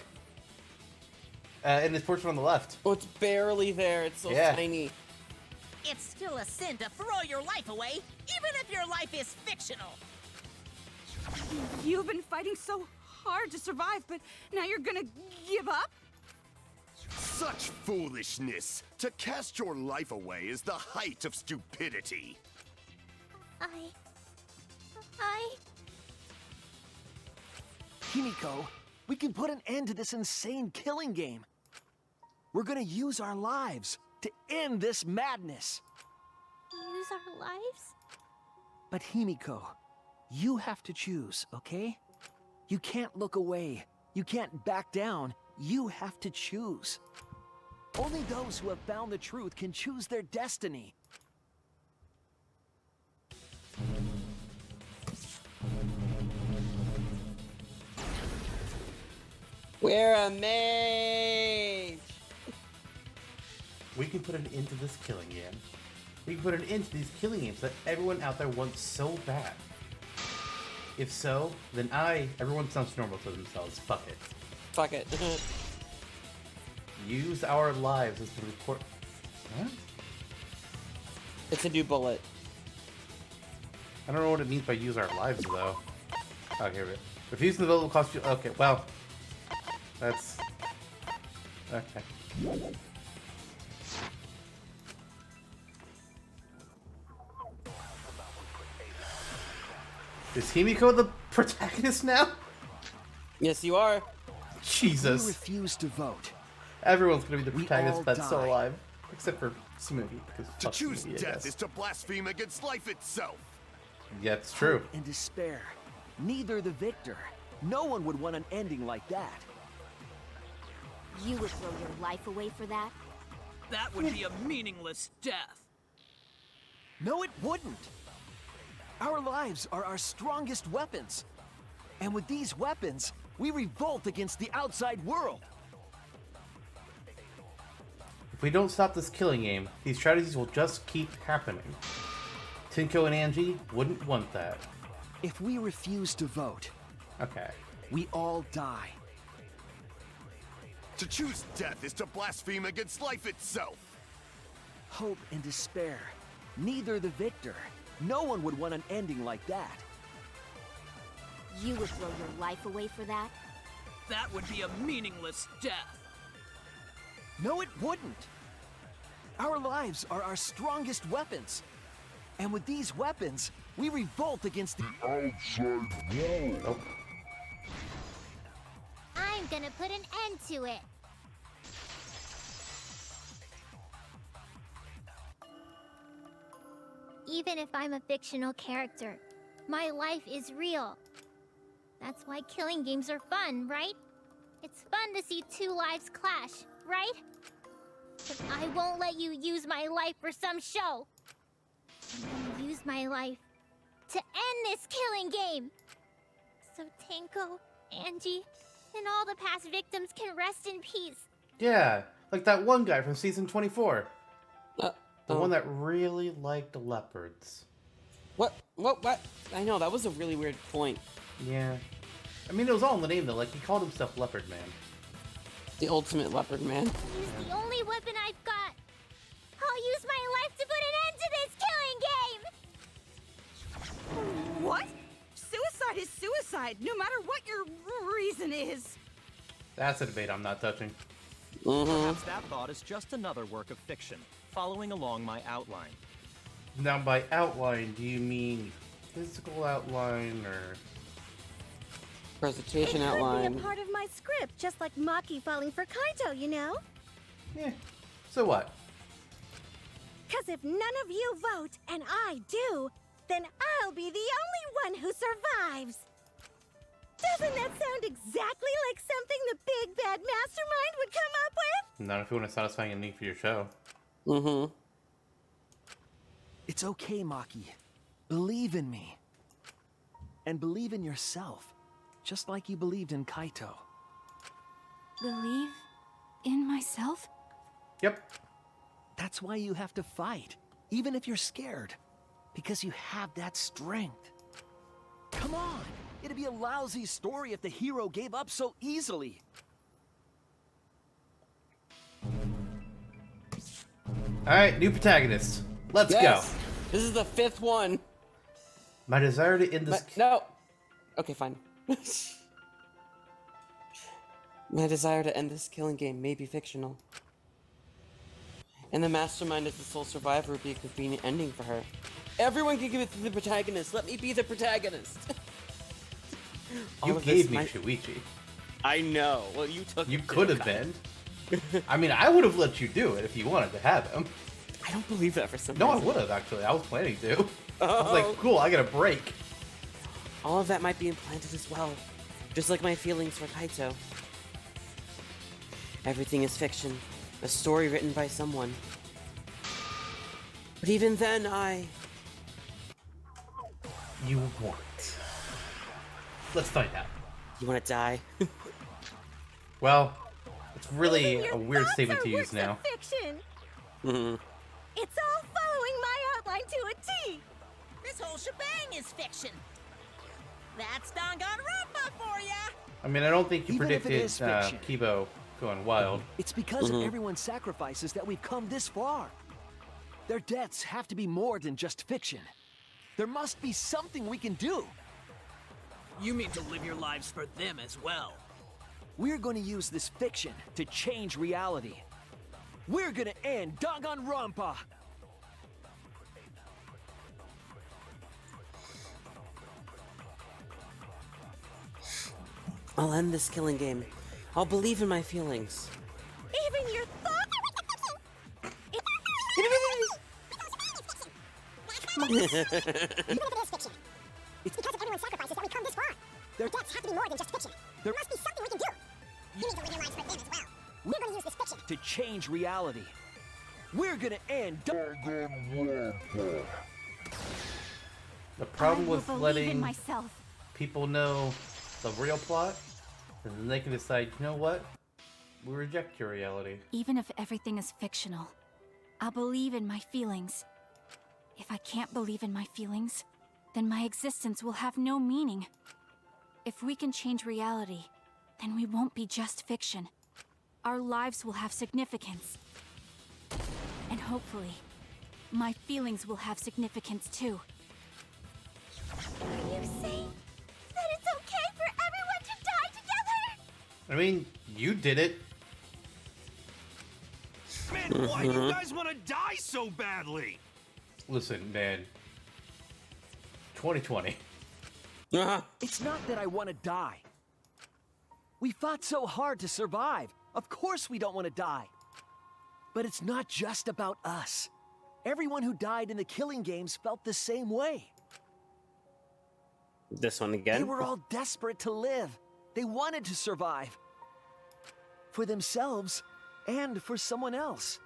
In this portion on the left. Oh, it's barely there, it's so tiny. It's still a sin to throw your life away, even if your life is fictional. You've been fighting so hard to survive, but now you're gonna give up? Such foolishness! To cast your life away is the height of stupidity. Himiko, we can put an end to this insane killing game. We're gonna use our lives to end this madness. Use our lives? But Himiko, you have to choose, okay? You can't look away. You can't back down. You have to choose. Only those who have found the truth can choose their destiny. We're a mage! We can put an end to this killing game. We can put an end to these killing games that everyone out there wants so bad. If so, then everyone sounds normal to themselves. Fuck it. Fuck it. Use our lives as the report. Huh? It's a new bullet. I don't know what it means by use our lives, though. Oh, here we go. Refuse the vote will cost you. Okay, well. That's. Okay. Is Himiko the protagonist now? Yes, you are. Jesus. We refuse to vote. Everyone's gonna be the We protagonist all that's still die. alive. Except for Smoothie, because To fuck choose Smoothie, I death guess. is to blaspheme against life itself. Yeah, it's true. Hope and despair. Neither the victor. No one would want an ending like that. You would throw your life away for that? That would be a meaningless death. No, it wouldn't. Our lives are our strongest weapons. And with these weapons, we revolt against the outside world. If we don't stop this killing game, these tragedies will just keep happening. Tinko and Angie wouldn't want that. If we refuse to vote, okay, we all die. To choose death is to blaspheme against life itself. Hope and despair. Neither the victor. No one would want an ending like that. You would throw your life away for that? That would be a meaningless death. No, it wouldn't. Our lives are our strongest weapons. And with these weapons, we revolt against the outside world. Nope. I'm gonna put an end to it. Even if I'm a fictional character, my life is real. That's why killing games are fun, right? It's fun to see two lives clash, right? But I won't let you use my life for some show. I'm gonna use my life to end this killing game. So Tenko, Angie, and all the past victims can rest in peace. Yeah, like that one guy from season 24. The one that really liked leopards. What? I know, that was a really weird point. Yeah. I mean, it was all in the name, though. Like, he called himself Leopard Man. The ultimate leopard man. Use the only weapon I've got. I'll use my life to put an end to this killing game! What? Suicide is suicide, no matter what your reason is. That's a debate I'm not touching. Perhaps that thought is just another work of fiction, following along my outline. Now, by outline, do you mean physical outline or presentation It could outline? be a part of my script, just like Maki falling for Kaito, you know? Yeah. So what? Cause if none of you vote and I do, then I'll be the only one who survives. Doesn't that sound exactly like something the big bad mastermind would come up with? Not if you want to satisfy a need for your show. It's okay, Maki. Believe in me. And believe in yourself. Just like you believed in Kaito. Believe in myself? Yep. That's why you have to fight, even if you're scared. Because you have that strength. Come on! It'd be a lousy story if the hero gave up so easily. Alright, new protagonist. Let's Yes. go. This is the 5th one. My desire to end this... No. Okay, fine. My desire to end this killing game may be fictional. And the mastermind is the sole survivor would be a convenient ending for her. Everyone can give it to the protagonist. Let me be the protagonist. You gave me Shuichi. I know. Well, you took You it could too, have Kai. been. I mean, I would have let you do it if you wanted to have him. I don't believe that for some No, I reason. would have, actually. I was planning to. I was Oh. like, cool, I got a break. All of that might be implanted as well. Just like my feelings for Kaito. Everything is fiction. A story written by someone. But even then, You want. Let's find out. You want to die? Well, it's really Even your a weird thoughts statement are to use works of now. Fiction. Mhm. It's all following my outline to a T. This whole shebang is fiction. That's Danganronpa for ya! I mean, I don't think you Even if it predicted is fiction. Kibo going wild. It's because Mhm. of everyone's sacrifices that we've come this far. Their deaths have to be more than just fiction. There must be something we can do. You mean to live your lives for them as well. We're going to use this fiction to change reality. We're going to end Danganronpa. I'll end this killing game. I'll believe in my feelings. Even your thoughts. It's because of everyone's sacrifices that we come this far. Their deaths have to be more than just fiction. There must be something we can do. We need to live our lives for them as well. We're going to use this fiction to change reality. We're gonna end Danganronpa. The problem I will with believe letting in myself. people know the real plot, and then they can decide, you know what? We reject your reality. Even if everything is fictional, I'll believe in my feelings. If I can't believe in my feelings, then my existence will have no meaning. If we can change reality, then we won't be just fiction. Our lives will have significance. And hopefully, my feelings will have significance too. Are you saying that it's okay for everyone to die together? I mean, you did it. Man, why do you guys want to die so badly? Listen, man. 2020. It's not that I want to die. We fought so hard to survive. Of course we don't want to die. But it's not just about us. Everyone who died in the killing games felt the same way. This one again? They were all desperate to live. They wanted to survive. For themselves and for someone else.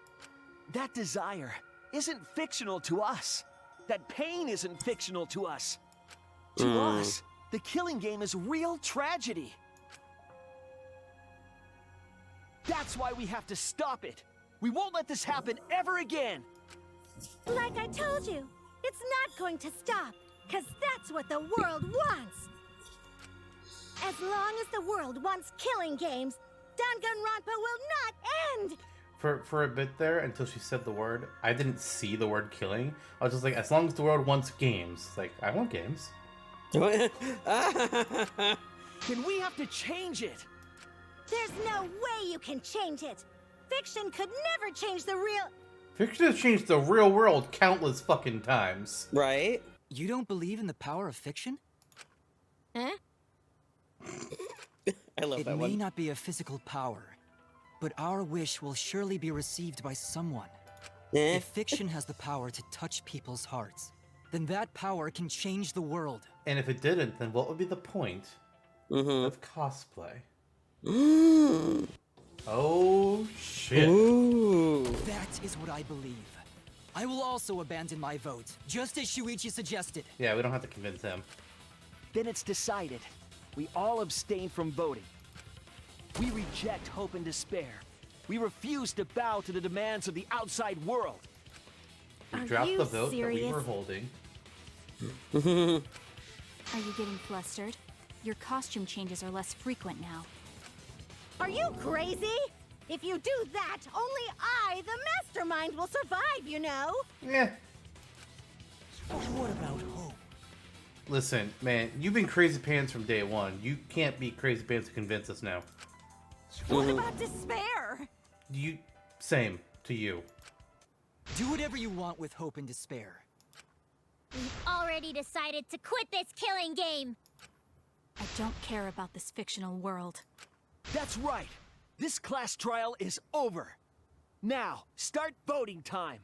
That desire isn't fictional to us. That pain isn't fictional to us. To us, the killing game is real tragedy. That's why we have to stop it. We won't let this happen ever again. Like I told you, it's not going to stop, because that's what the world wants. As long as the world wants killing games, Danganronpa will not end! For a bit there, until she said the word, I didn't see the word killing. I was just like, as long as the world wants games. Like, I want games. Then we have to change it. There's no way you can change it. Fiction could never change the real... Fiction has changed the real world countless fucking times. Right? You don't believe in the power of fiction? Huh? I love that one. It may not be a physical power, but our wish will surely be received by someone. If fiction has the power to touch people's hearts, then that power can change the world. And if it didn't, then what would be the point of cosplay? Oh, shit. That is what I believe. I will also abandon my vote, just as Shuichi suggested. Yeah, we don't have to convince him. Then it's decided. We all abstain from voting. We reject hope and despair. We refuse to bow to the demands of the outside world. We Are dropped you the vote that we serious? were holding. Are you getting flustered? Your costume changes are less frequent now. Are you crazy? If you do that, only I, the mastermind, will survive, you know? Yeah. But what about hope? Listen, man, you've been crazy pants from day one. You can't be crazy pants to convince us now. What about despair? Same to you. Do whatever you want with hope and despair. We've already decided to quit this killing game. I don't care about this fictional world. That's right. This class trial is over. Now, start voting time.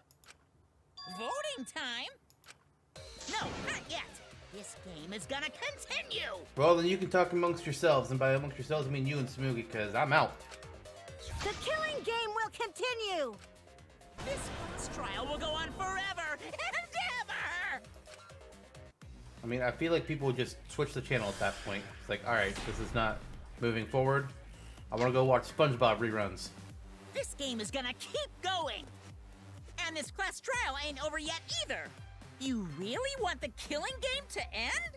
Voting time? No, not yet. This game is gonna continue. Well, then you can talk amongst yourselves, and by amongst yourselves, I mean you and Smoogie, because I'm out. The killing game will continue! This class trial will go on forever and ever! I mean, I feel like people would just switch the channel at that point. It's like, alright, this is not moving forward. I want to go watch SpongeBob reruns. This game is gonna keep going! And this class trial ain't over yet either! You really want the killing game to end?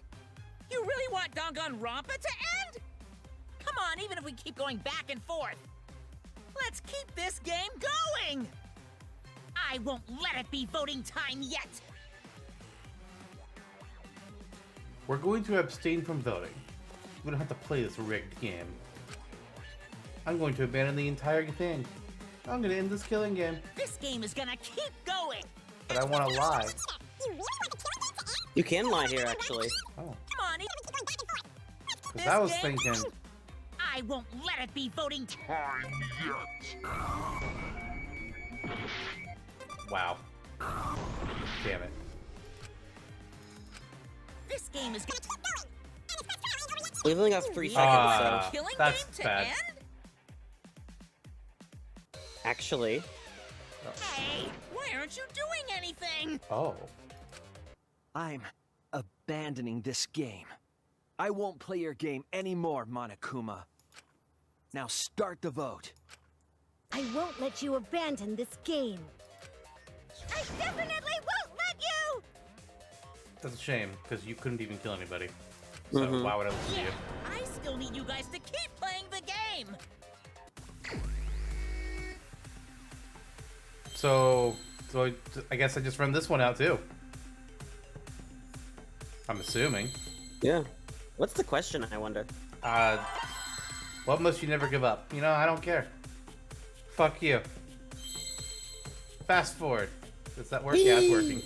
You really want Danganronpa to end? Come on, even if we keep going back and forth. Let's keep this game going! I won't let it be voting time yet! We're going to abstain from voting. We don't have to play this rigged game. I'm going to abandon the entire thing. I'm going to end this killing game. This game is gonna keep going! But I want to lie. You can lie here, actually. Oh. Come on, Because I was thinking, I won't let it be voting time yet. Wow. Damn it. This game is gonna keep going. We've only got 3 seconds, so... Killing that's game to bad. end? Actually... Hey, why aren't you doing anything? Oh. I'm abandoning this game. I won't play your game anymore, Monokuma. Now start the vote. I won't let you abandon this game. I definitely won't let you! That's a shame, because you couldn't even kill anybody. So why would I listen to you? I still need you guys to keep playing the game. So I guess I just run this one out too. I'm assuming. Yeah. What's the question, I wonder? What must you never give up? You know, I don't care. Fuck you. Fast forward. Does that work? Yeah, it's working.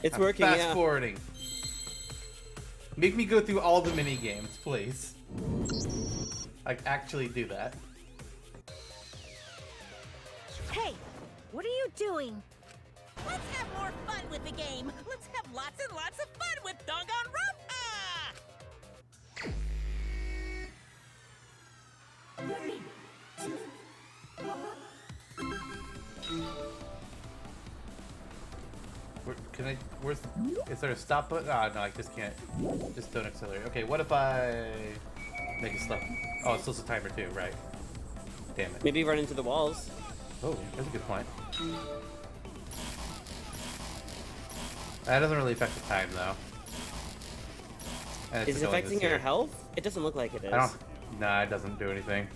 It's I'm working, fast yeah. forwarding. Make me go through all the mini games, please. Like, actually do that. Hey, what are you doing? Let's have more fun with the game. Let's have lots and lots of fun with Danganronpa! Is there a stop button? Oh, no, I just can't. Just don't accelerate. Okay, what if I make it slow? Oh, it's still a timer too, right? Damn it. Maybe run into the walls. Oh, that's a good point. That doesn't really affect the time, though. And it's Is it annoying affecting to see. your health? It doesn't look like it is. I don't. Nah, it doesn't do anything.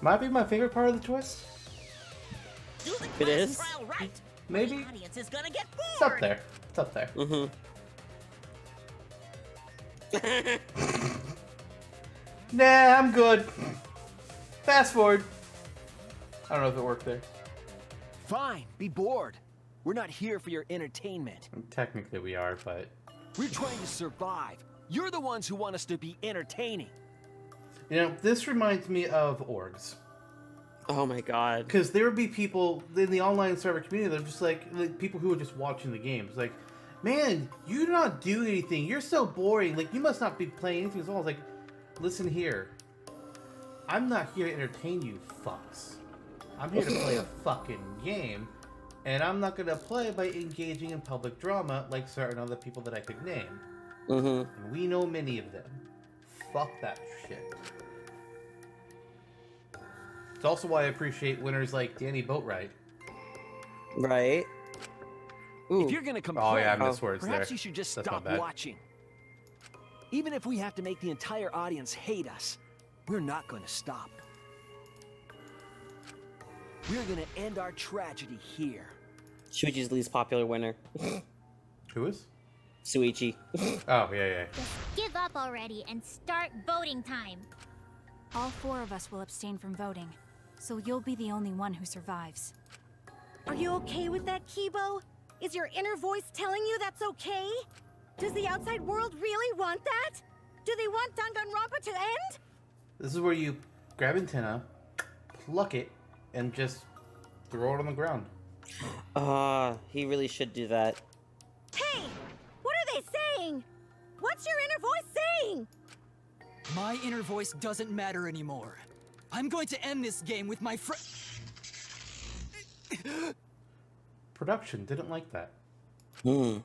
Might be my favorite part of the twist. Do the It is. class trial right. Maybe. The audience is gonna get bored. It's up there. It's up there. Nah, I'm good. Fast forward. I don't know if it worked there. Fine, be bored. We're not here for your entertainment. Technically we are, but... We're trying to survive. You're the ones who want us to be entertaining. You know, this reminds me of orgs. Oh my god. Because there would be people in the online server community that are just like people who are just watching the games. Like, man, you do not do anything. You're so boring. Like, you must not be playing anything as well. It's like, listen here. I'm not here to entertain you fucks. I'm here to play a fucking game. And I'm not going to play by engaging in public drama like certain other people that I could name. And we know many of them. Fuck that shit. It's also why I appreciate winners like Danny Boatwright. Right. Ooh. If you're gonna complain, Oh yeah, I missed words perhaps there. you should just That's my stop bad. watching. Even if we have to make the entire audience hate us, we're not going to stop. We're gonna end our tragedy here. Shuichi's least popular winner. Who is? Shuichi. Oh, yeah. Give up already and start voting time. All 4 of us will abstain from voting, so you'll be the only one who survives. Are you okay with that, Kibo? Is your inner voice telling you that's okay? Does the outside world really want that? Do they want Danganronpa to end? This is where you grab antenna, pluck it, and just throw it on the ground. He really should do that. Hey! What are they saying? What's your inner voice saying? My inner voice doesn't matter anymore. I'm going to end this game with my friend. Production didn't like that. Kibo?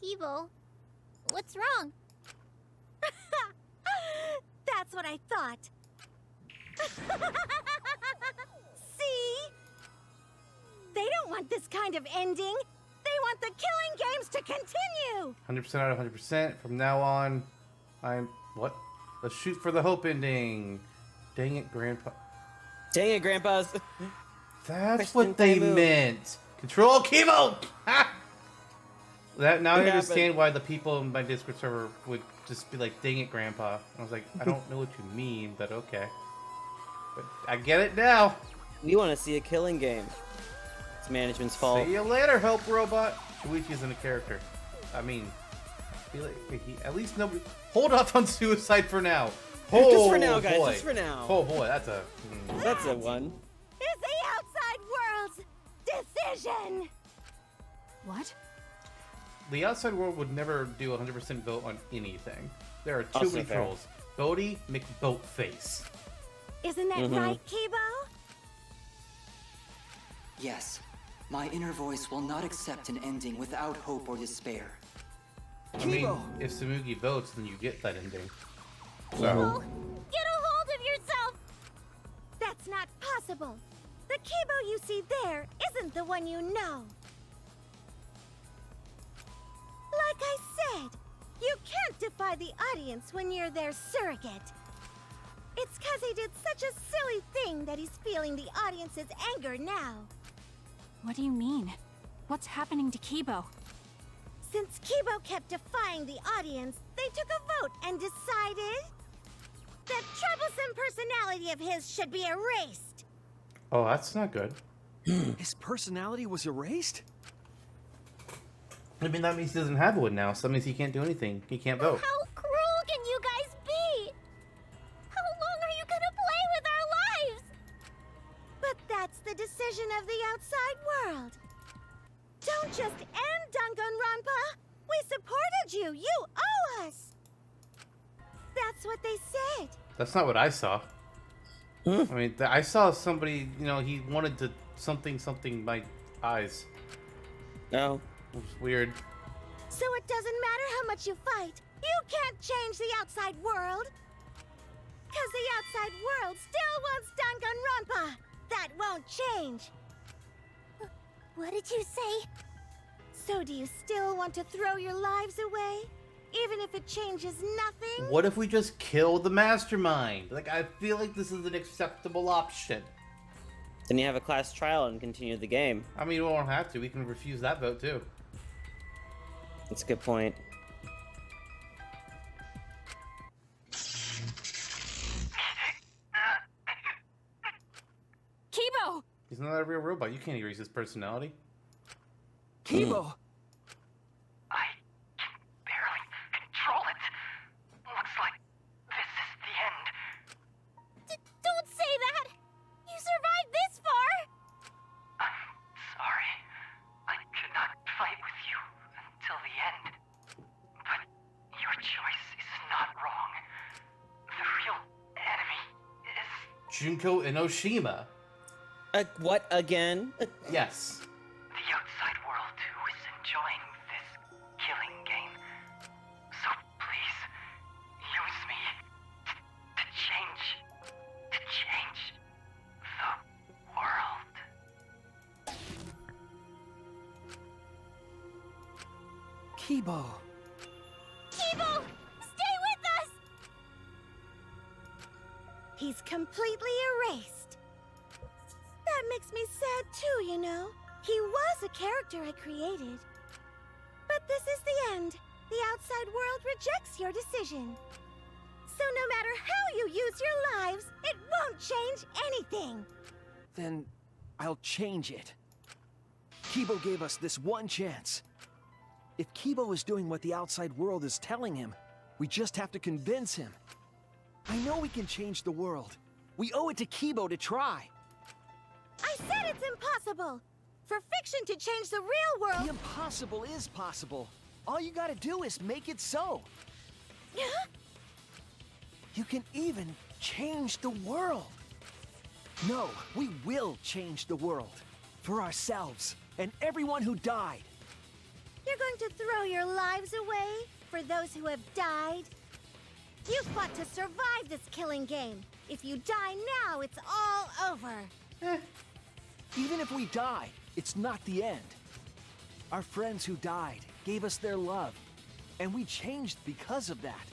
Kibo, what's wrong? That's what I thought. See? They don't want this kind of ending. They want the killing games to continue. 100% out of 100%. From now on, what? Let's shoot for the hope ending. Dang it, Grandpa. Dang it, Grandpas. That's what they meant. Control keyboard! Ha! That now What I understand happened? why the people in my Discord server would just be like, "Dang it, Grandpa." I was like, I don't know what you mean, but okay. But I get it now. We want to see a killing game. It's management's fault. See you later, Help Robot. Shuichi isn't a character. I mean, at least nobody. Hold off on suicide for now. Oh, Just for now, guys. boy. Just for now. Oh boy, that's a. That's a one. Is the outside world's decision. What? The outside world would never do 100% vote on anything. There are too Also many fair. trolls. Bodhi McBoatface. Isn't that right, Kibo? Yes. My inner voice will not accept an ending without hope or despair. I mean, if Samugi votes, then you get that ending. So. Get a hold of yourself! That's not possible. The Kibo you see there isn't the one you know. Like I said, you can't defy the audience when you're their surrogate. It's 'cause he did such a silly thing that he's feeling the audience's anger now. What do you mean? What's happening to Kibo? Since Kibo kept defying the audience, they took a vote and decided that troublesome personality of his should be erased. Oh, that's not good. His personality was erased? I mean, that means he doesn't have one now, so that means he can't do anything. He can't vote. How cruel can you guys be? How long are you gonna play with our lives? But that's the decision of the outside world. Don't just end Danganronpa. We supported you. You owe us. That's what they said. That's not what I saw. I mean, I saw somebody, you know, he wanted to something my eyes. No. It was weird. So it doesn't matter how much you fight. You can't change the outside world. 'Cause the outside world still wants Danganronpa. That won't change. What did you say? So do you still want to throw your lives away? Even if it changes nothing? What if we just kill the mastermind? Like, I feel like this is an acceptable option. Then you have a class trial and continue the game. I mean, we won't have to. We can refuse that vote, too. That's a good point. Kibo! He's not a real robot. You can't erase his personality. Kibo! Control it. Looks like this is the end. Don't say that! You survived this far! Sorry. I could not fight with you until the end. But your choice is not wrong. The real enemy is... Junko Enoshima. What again? Yes. The outside world too is enjoying this killing game. So please, use me to change the world. Kibo. Kibo! Stay with us! He's completely erased. That makes me sad too, you know. He was a character I created. But this is the end. The outside world rejects your decision. So no matter how you use your lives, it won't change anything. Then I'll change it. Kibo gave us this one chance. If Kibo is doing what the outside world is telling him, we just have to convince him. I know we can change the world. We owe it to Kibo to try. I said it's impossible. For fiction to change the real world... The impossible is possible. All you gotta do is make it so. You can even change the world. No, we will change the world. For ourselves and everyone who died. You're going to throw your lives away for those who have died? You fought to survive this killing game. If you die now, it's all over. Even if we die, it's not the end. Our friends who died gave us their love, and we changed because of that.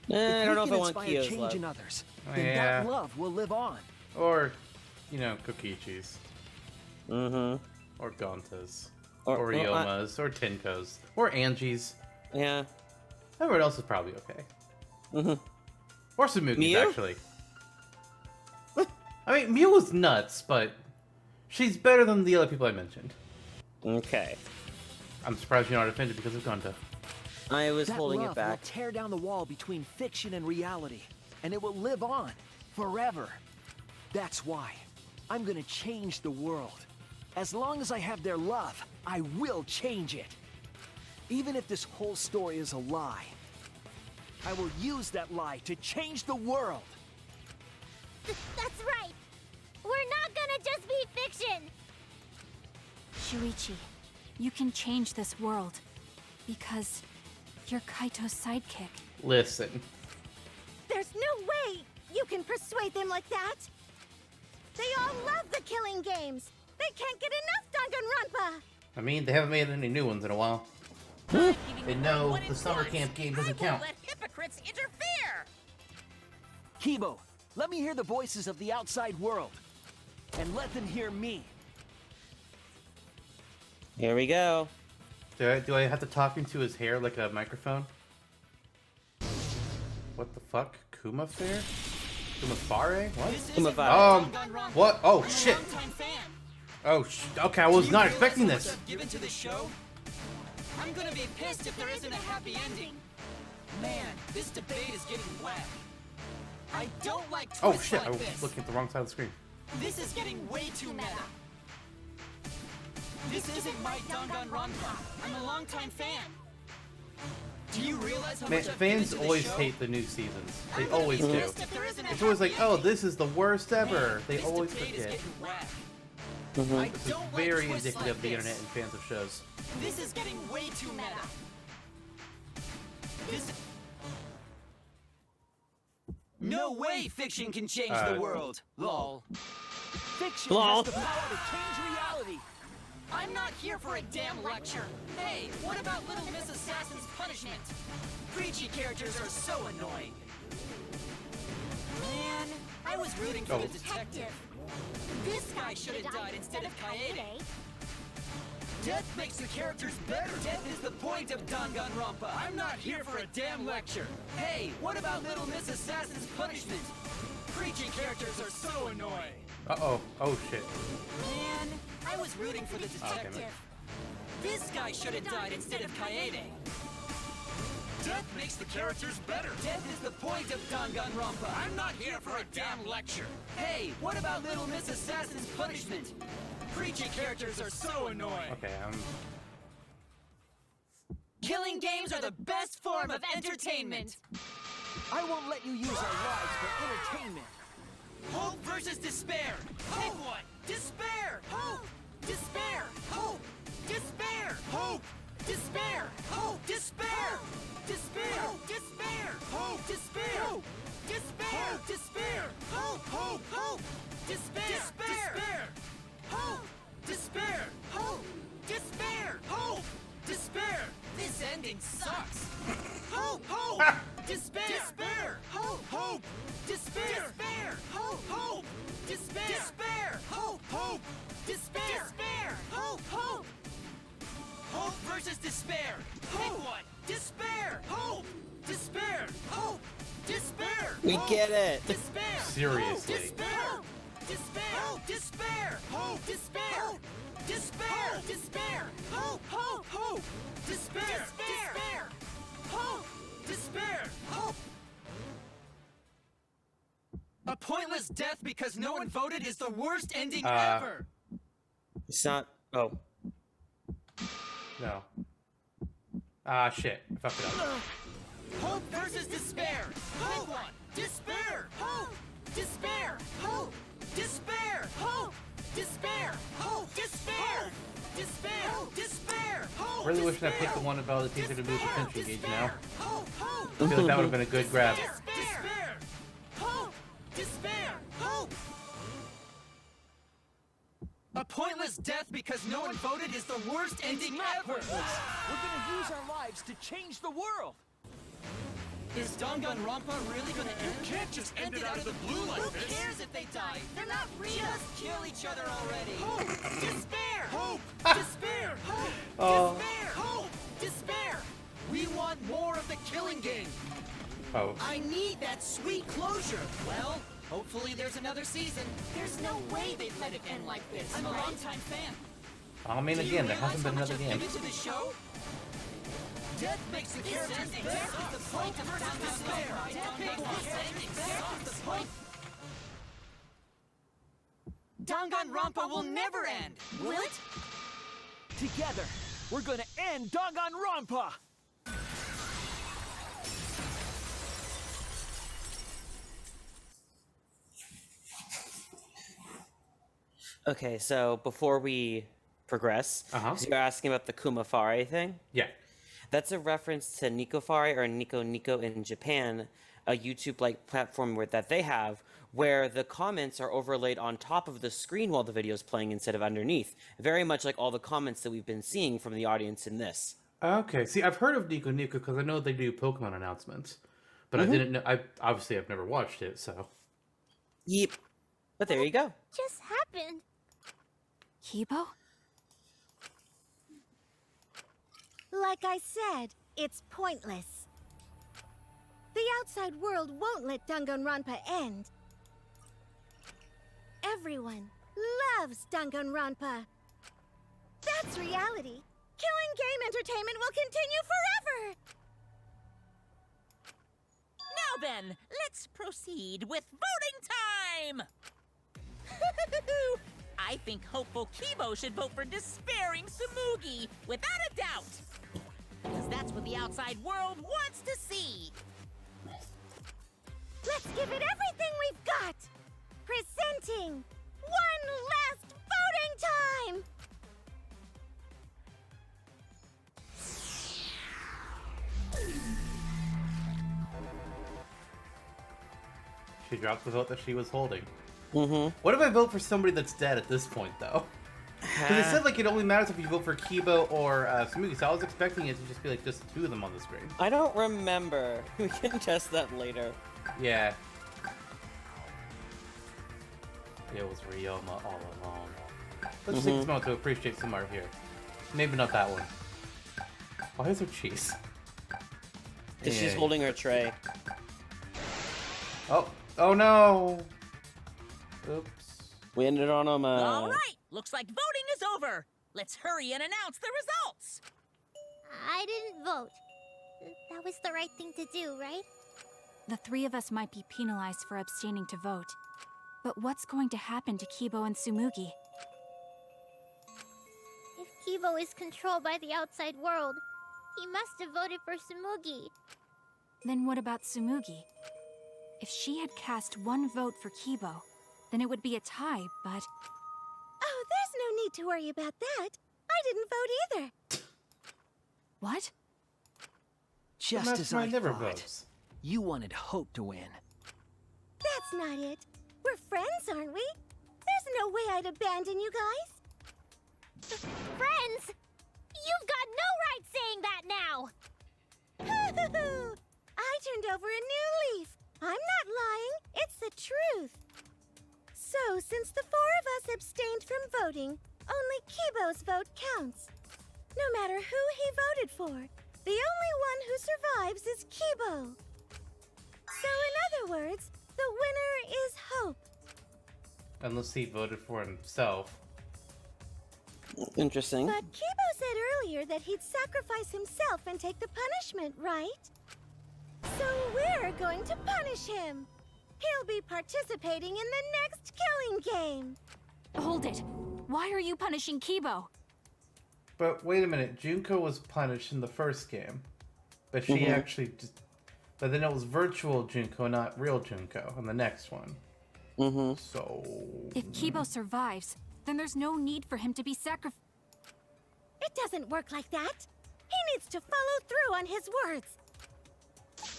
I don't know if I want inspire Kyo's change love. in others, then Yeah. that love will live on. Or, you know, Kokichi's. Mm-hmm. Or Gonta's. Or Rioma's, or Tinko's, or Angie's. Yeah. Everyone else is probably okay. Mm-hmm. Or Samuki's, Mew? actually. I mean, Mew was nuts, but she's better than the other people I mentioned. Okay. I'm surprised you're not offended because of Gunda. I was That holding love it back. will tear down the wall between fiction and reality, and it will live on forever. That's why I'm gonna change the world. As long as I have their love, I will change it. Even if this whole story is a lie, I will use that lie to change the world. That's right. We're not gonna just be fiction. Shuichi, you can change this world. Because you're Kaito's sidekick. Listen. There's no way you can persuade them like that. They all love the killing games. They can't get enough Danganronpa. I mean, they haven't made any new ones in a while. And no, the summer camp game doesn't count. Let hypocrites interfere. Kibo, let me hear the voices of the outside world. And let them hear me. Here we go. Do I have to talk into his hair like a microphone? What the fuck? Kumafare? Kumafare? What? Kumafare. What? Oh, shit. Oh, okay, I was not expecting this. Given to the show? I'm gonna be pissed if there isn't a happy ending. Man, this debate is getting wet. I don't like twists Oh, shit, like I was this. looking at the wrong side of the screen. This is getting way too meta. This isn't my Danganronpa. I'm a longtime fan. Do you realize how Man, much I've fans given to the always show? hate the new seasons. They I'm gonna always be do. pissed if there isn't a It's always like, happy oh, ending. this is the worst ever. They This always debate is forget. getting wet. Mhm. I This is don't like very twists indicative like of the this. internet and fans of shows. This is getting way too meta. This. No way fiction can change the world. Lol. Fiction Lol. has the power to change reality. I'm not here for a damn lecture. Hey, what about Little Miss Assassin's punishment? Preachy characters are so annoying. Man, I was rooting for Oh. the detective. This guy should have died instead of Kaede. Death makes the characters better. Death is the point of Danganronpa. I'm not here for a damn lecture. Hey, what about Little Miss Assassin's punishment? Preachy characters are so annoying. Uh-oh. Oh, shit. Man, I was rooting for the Okay, detective. This guy should have died instead of Kaede. Death makes the characters better. Death is the point of Danganronpa. I'm not here for a damn lecture. Hey, what about Little Miss Assassin's punishment? Preachy characters are so annoying. Okay, Killing games are the best form of entertainment. I won't let you use our lives for entertainment. Hope versus despair. Pick one. Despair. Hope. Despair. Hope. Despair. Hope. Despair. Hope. Despair. Despair. Despair. Hope. Despair. Despair. Despair. Hope. Hope. Hope. Despair. Despair. Hope. Despair. Hope. Despair. Hope. Despair. This ending sucks. Hope. Hope. Despair. Despair. Hope. Hope. Despair. Despair. Hope. Hope. Despair. Despair. Hope. Hope. Despair. Despair. Hope. Hope. Hope versus despair. Pick one. Despair. Hope. Despair. Hope. Despair. We Hope. get it. Despair. Seriously. Hope. Despair. Despair. Hope. Despair. Hope. Despair. Despair. Despair. Hope. Hope. Hope. Despair. Despair. Hope. Despair. Hope. A pointless death because no one voted is the worst ending ever. It's not. Oh. No. Ah, shit. I fucked it up. Hope versus despair. Pick one. Despair. Hope. Despair. Hope. Despair. Hope. Despair. Hope. Despair. Despair. Despair. Hope. Really wishing I picked the one about the teacher to move the potential gauge now. Hope. Hope. I feel like that would have been a good grab. Despair. Hope. Despair. Hope. A pointless death because no one voted is the worst ending ever. We're gonna use our lives to change the world. Is Danganronpa really gonna end? You can't just end it out of the blue like Who this. cares if they die? They're not real! Just kill each other already! Hope! Despair! Hope! Despair! Hope! Oh. Despair! Hope! Despair! We want more of the killing game! Oh. I need that sweet closure! Well, hopefully there's another season. There's no way they'd let it end like this. I'm a longtime fan. I mean, again, there hasn't been another game. To the show? Death makes the characters better. The point versus despair. Death makes the point. Danganronpa will never end, will it? Together, we're gonna end Danganronpa! Okay, so before we progress, you're asking about the Kumafari thing? Yeah. That's a reference to Nikofari or Nico Nico in Japan, a YouTube-like platform that they have, where the comments are overlaid on top of the screen while the video is playing instead of underneath. Very much like all the comments that we've been seeing from the audience in this. Okay. See, I've heard of Nico Nico because I know they do Pokemon announcements, but I didn't know. I've never watched it, so. Yep. But there you go. Just happened. Kibo? Like I said, it's pointless. The outside world won't let Danganronpa end. Everyone loves Danganronpa. That's reality. Killing game entertainment will continue forever. Now then, let's proceed with voting time! I think hopeful Kibo should vote for despairing Tsumugi, without a doubt! Because that's what the outside world wants to see! Let's give it everything we've got! Presenting one last voting time! She dropped the vote that she was holding. Mm-hmm. What if I vote for somebody that's dead at this point, though? Because it said like it only matters if you vote for Kibo or Tsumugi, so I was expecting it to just be like just two of them on the screen. I don't remember. We can test that later. Yeah. It was Ryoma all along. Let's take this moment to appreciate some art here. Maybe not that one. Why is there cheese? Because she's holding her tray. Oh. Oh no! Oops. We ended on him. All right, looks like voting is over. Let's hurry and announce the results. I didn't vote. That was the right thing to do, right? The three of us might be penalized for abstaining to vote. But what's going to happen to Kibo and Tsumugi? If Kibo is controlled by the outside world, he must have voted for Tsumugi. Then what about Tsumugi? If she had cast one vote for Kibo, then it would be a tie, but... Oh, there's no need to worry about that. I didn't vote either. What? Just as I thought. You wanted Hope to win. That's not it. We're friends, aren't we? There's no way I'd abandon you guys. Friends? You've got no right saying that now! I turned over a new leaf. I'm not lying. It's the truth. So, since the four of us abstained from voting, only Kibo's vote counts. No matter who he voted for, the only one who survives is Kibo. So, in other words, the winner is Hope. Unless he voted for himself. Interesting. But Kibo said earlier that he'd sacrifice himself and take the punishment, right? So we're going to punish him. He'll be participating in the next killing game. Hold it. Why are you punishing Kibo? But wait a minute, Junko was punished in the first game. But she actually... But then it was virtual Junko, not real Junko, in the next one. So... If Kibo survives, then there's no need for him to be sacrificed. It doesn't work like that. He needs to follow through on his words.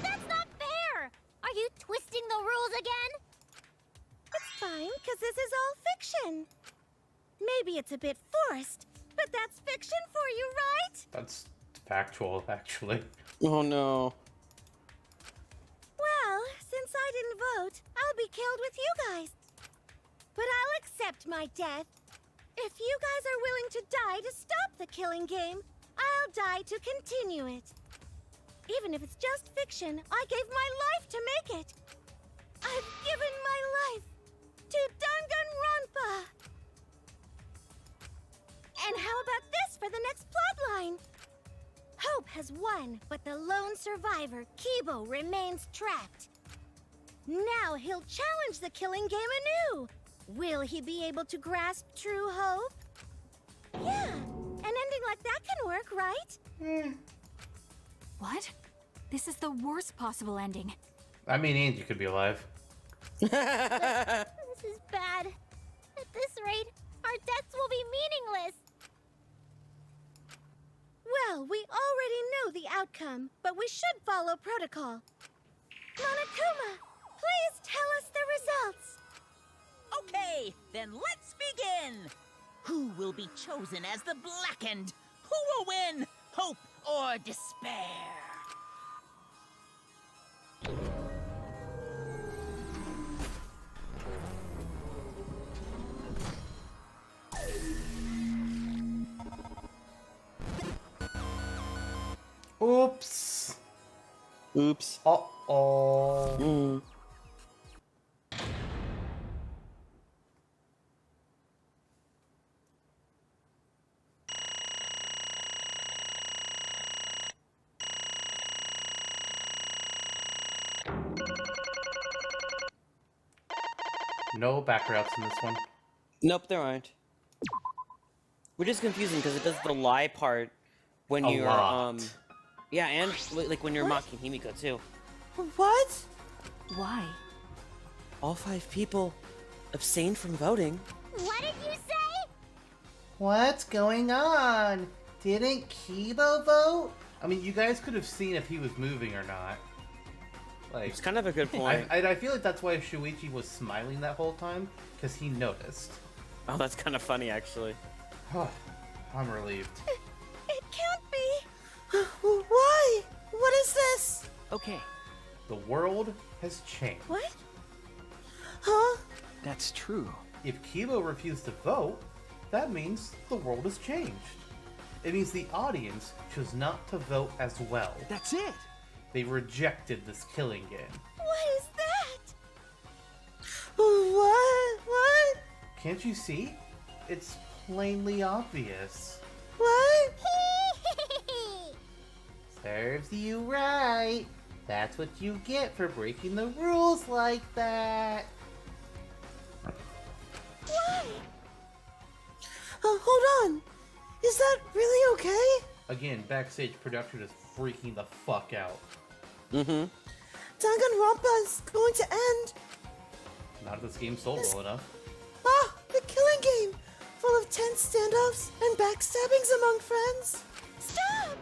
That's not fair! Are you twisting the rules again? It's fine, because this is all fiction. Maybe it's a bit forced, but that's fiction for you, right? That's factual, actually. Oh no. killed with you guys. But I'll accept my death. If you guys are willing to die to stop the killing game, I'll die to continue it. Even if it's just fiction, I gave my life to make it. I've given my life to Danganronpa. And how about this for the next plotline? Hope has won, but the lone survivor, Kibo, remains trapped. Now he'll challenge the killing game anew. Will he be able to grasp true hope? Yeah, an ending like that can work, right? What? This is the worst possible ending. I mean, Angie could be alive. This is bad. At this rate, our deaths will be meaningless. Well, we already know the outcome, but we should follow protocol. Monokuma, please tell us the results. Okay, then let's begin. Who will be chosen as the Blackened? Who will win? Hope or despair? Oops. Oops. Uh-oh. No back routes in this one. Nope, there aren't. Which is confusing because it does the lie part when A you're lot. yeah, and like when you're mocking Himiko too. What? Why? All 5 people abstained from voting. What did you say? What's going on? Didn't Kibo vote? I mean, you guys could have seen if he was moving or not. Like, It's kind of a good point. I feel like that's why Shuichi was smiling that whole time, because he noticed. Oh, that's kind of funny actually. I'm relieved. It can't be. Why? What is this? Okay. The world has changed. What? Huh? That's true. If Kibo refused to vote, that means the world has changed. It means the audience chose not to vote as well. That's it. They rejected this killing game. What is that? What? Can't you see? It's plainly obvious. What? Serves you right. That's what you get for breaking the rules like that. Why? Hold on. Is that really okay? Again, backstage production is freaking the fuck out. Mm-hmm. Danganronpa is going to end. Not if this game sold well enough. Ah, the killing game. Full of tense standoffs and backstabbings among friends. Stop!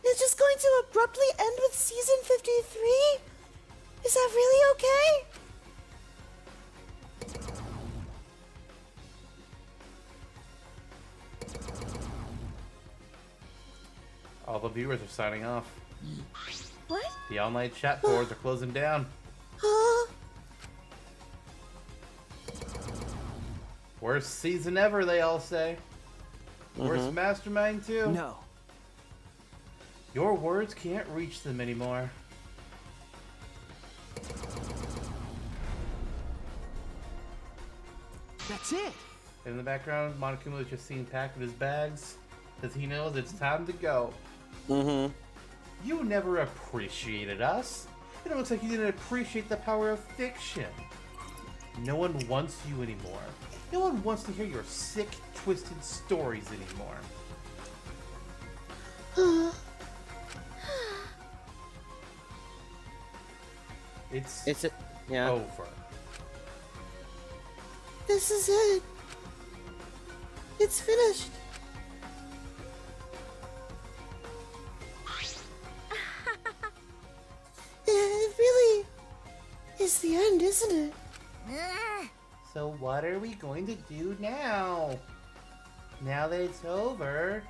It's just going to abruptly end with season 53? Is that really okay? All the viewers are signing off. What? The online chat boards are closing down. Huh? Worst season ever, they all say. Worst mastermind, too. No. Your words can't reach them anymore. That's it. In the background, Monokuma is just seen packed with his bags, because he knows it's time to go. Mm-hmm. You never appreciated us. It looks like you didn't appreciate the power of fiction. No one wants you anymore. No one wants to hear your sick, twisted stories anymore. It's yeah. over. This is it. It's finished. It really is the end, isn't it? So what are we going to do now? Now that it's over,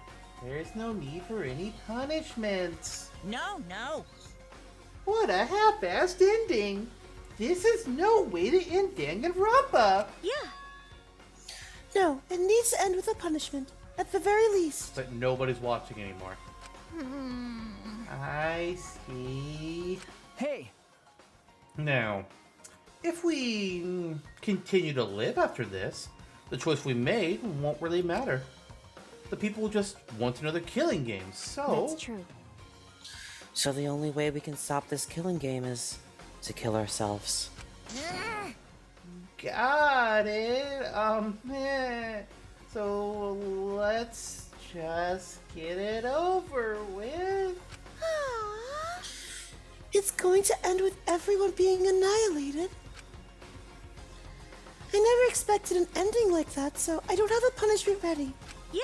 there's no need for any punishments. No. What a half-assed ending! This is no way to end Danganronpa. Yeah. No, it needs to end with a punishment, at the very least. But nobody's watching anymore. I see. Hey! Now, if we continue to live after this, the choice we made won't really matter. The people just want another killing game, so... That's true. So the only way we can stop this killing game is to kill ourselves. Got it. So let's just get it over with. It's going to end with everyone being annihilated. I never expected an ending like that, so I don't have a punishment ready. Yeah.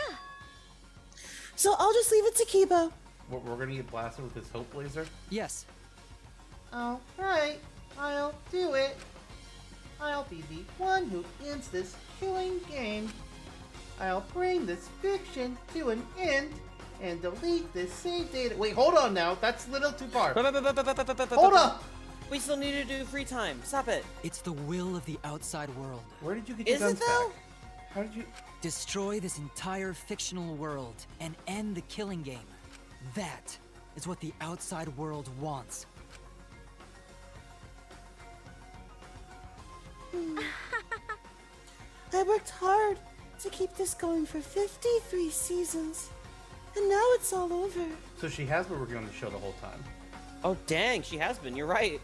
So I'll just leave it to Kibo. We're gonna get blasted with this hope laser? Yes. Alright, I'll do it. I'll be the one who ends this killing game. I'll bring this fiction to an end and delete this save data. Wait, hold on now. That's a little too far. Hold up! We still need to do free time. Stop it. It's the will of the outside world. Where did you get your guns back? How did you... Destroy this entire fictional world and end the killing game. That is what the outside world wants. I worked hard to keep this going for 53 seasons, and now it's all over. So she has been working on the show the whole time. Oh, dang, she has been. You're right.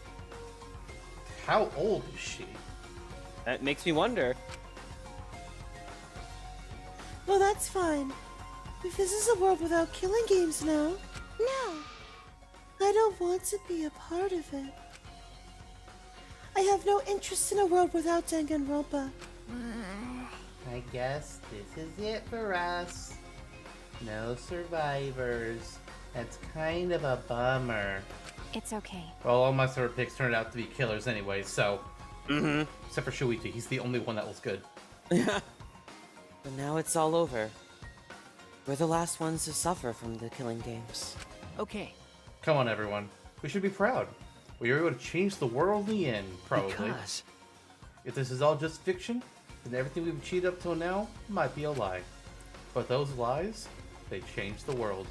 How old is she? That makes me wonder. Well, that's fine. If this is a world without killing games now, no. I don't want to be a part of it. I have no interest in a world without Danganronpa. I guess this is it for us. No survivors. That's kind of a bummer. It's okay. Well, all my sort of picks turned out to be killers anyway, so... Except for Shuichi, he's the only one that was good. But now it's all over. We're the last ones to suffer from the killing games. Okay. Come on, everyone. We should be proud. We were able to change the world in the end, probably. Because... If this is all just fiction, then everything we've achieved up till now might be a lie. But those lies, they changed the world.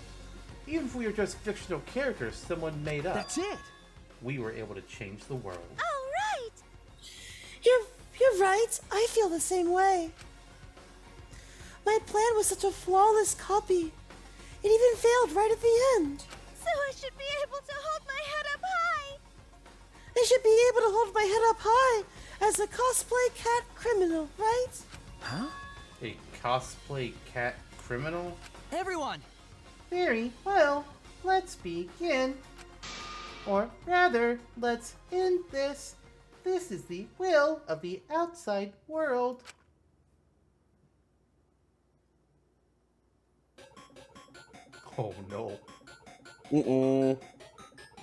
Even if we were just fictional characters someone made up. That's it. We were able to change the world. All right. You're right. I feel the same way. My plan was such a flawless copy. It even failed right at the end. So I should be able to hold my head up high. I should be able to hold my head up high as a cosplay cat criminal, right? Huh? A cosplay cat criminal? Everyone! Very well. Let's begin. Or rather, let's end this. This is the will of the outside world. Oh no.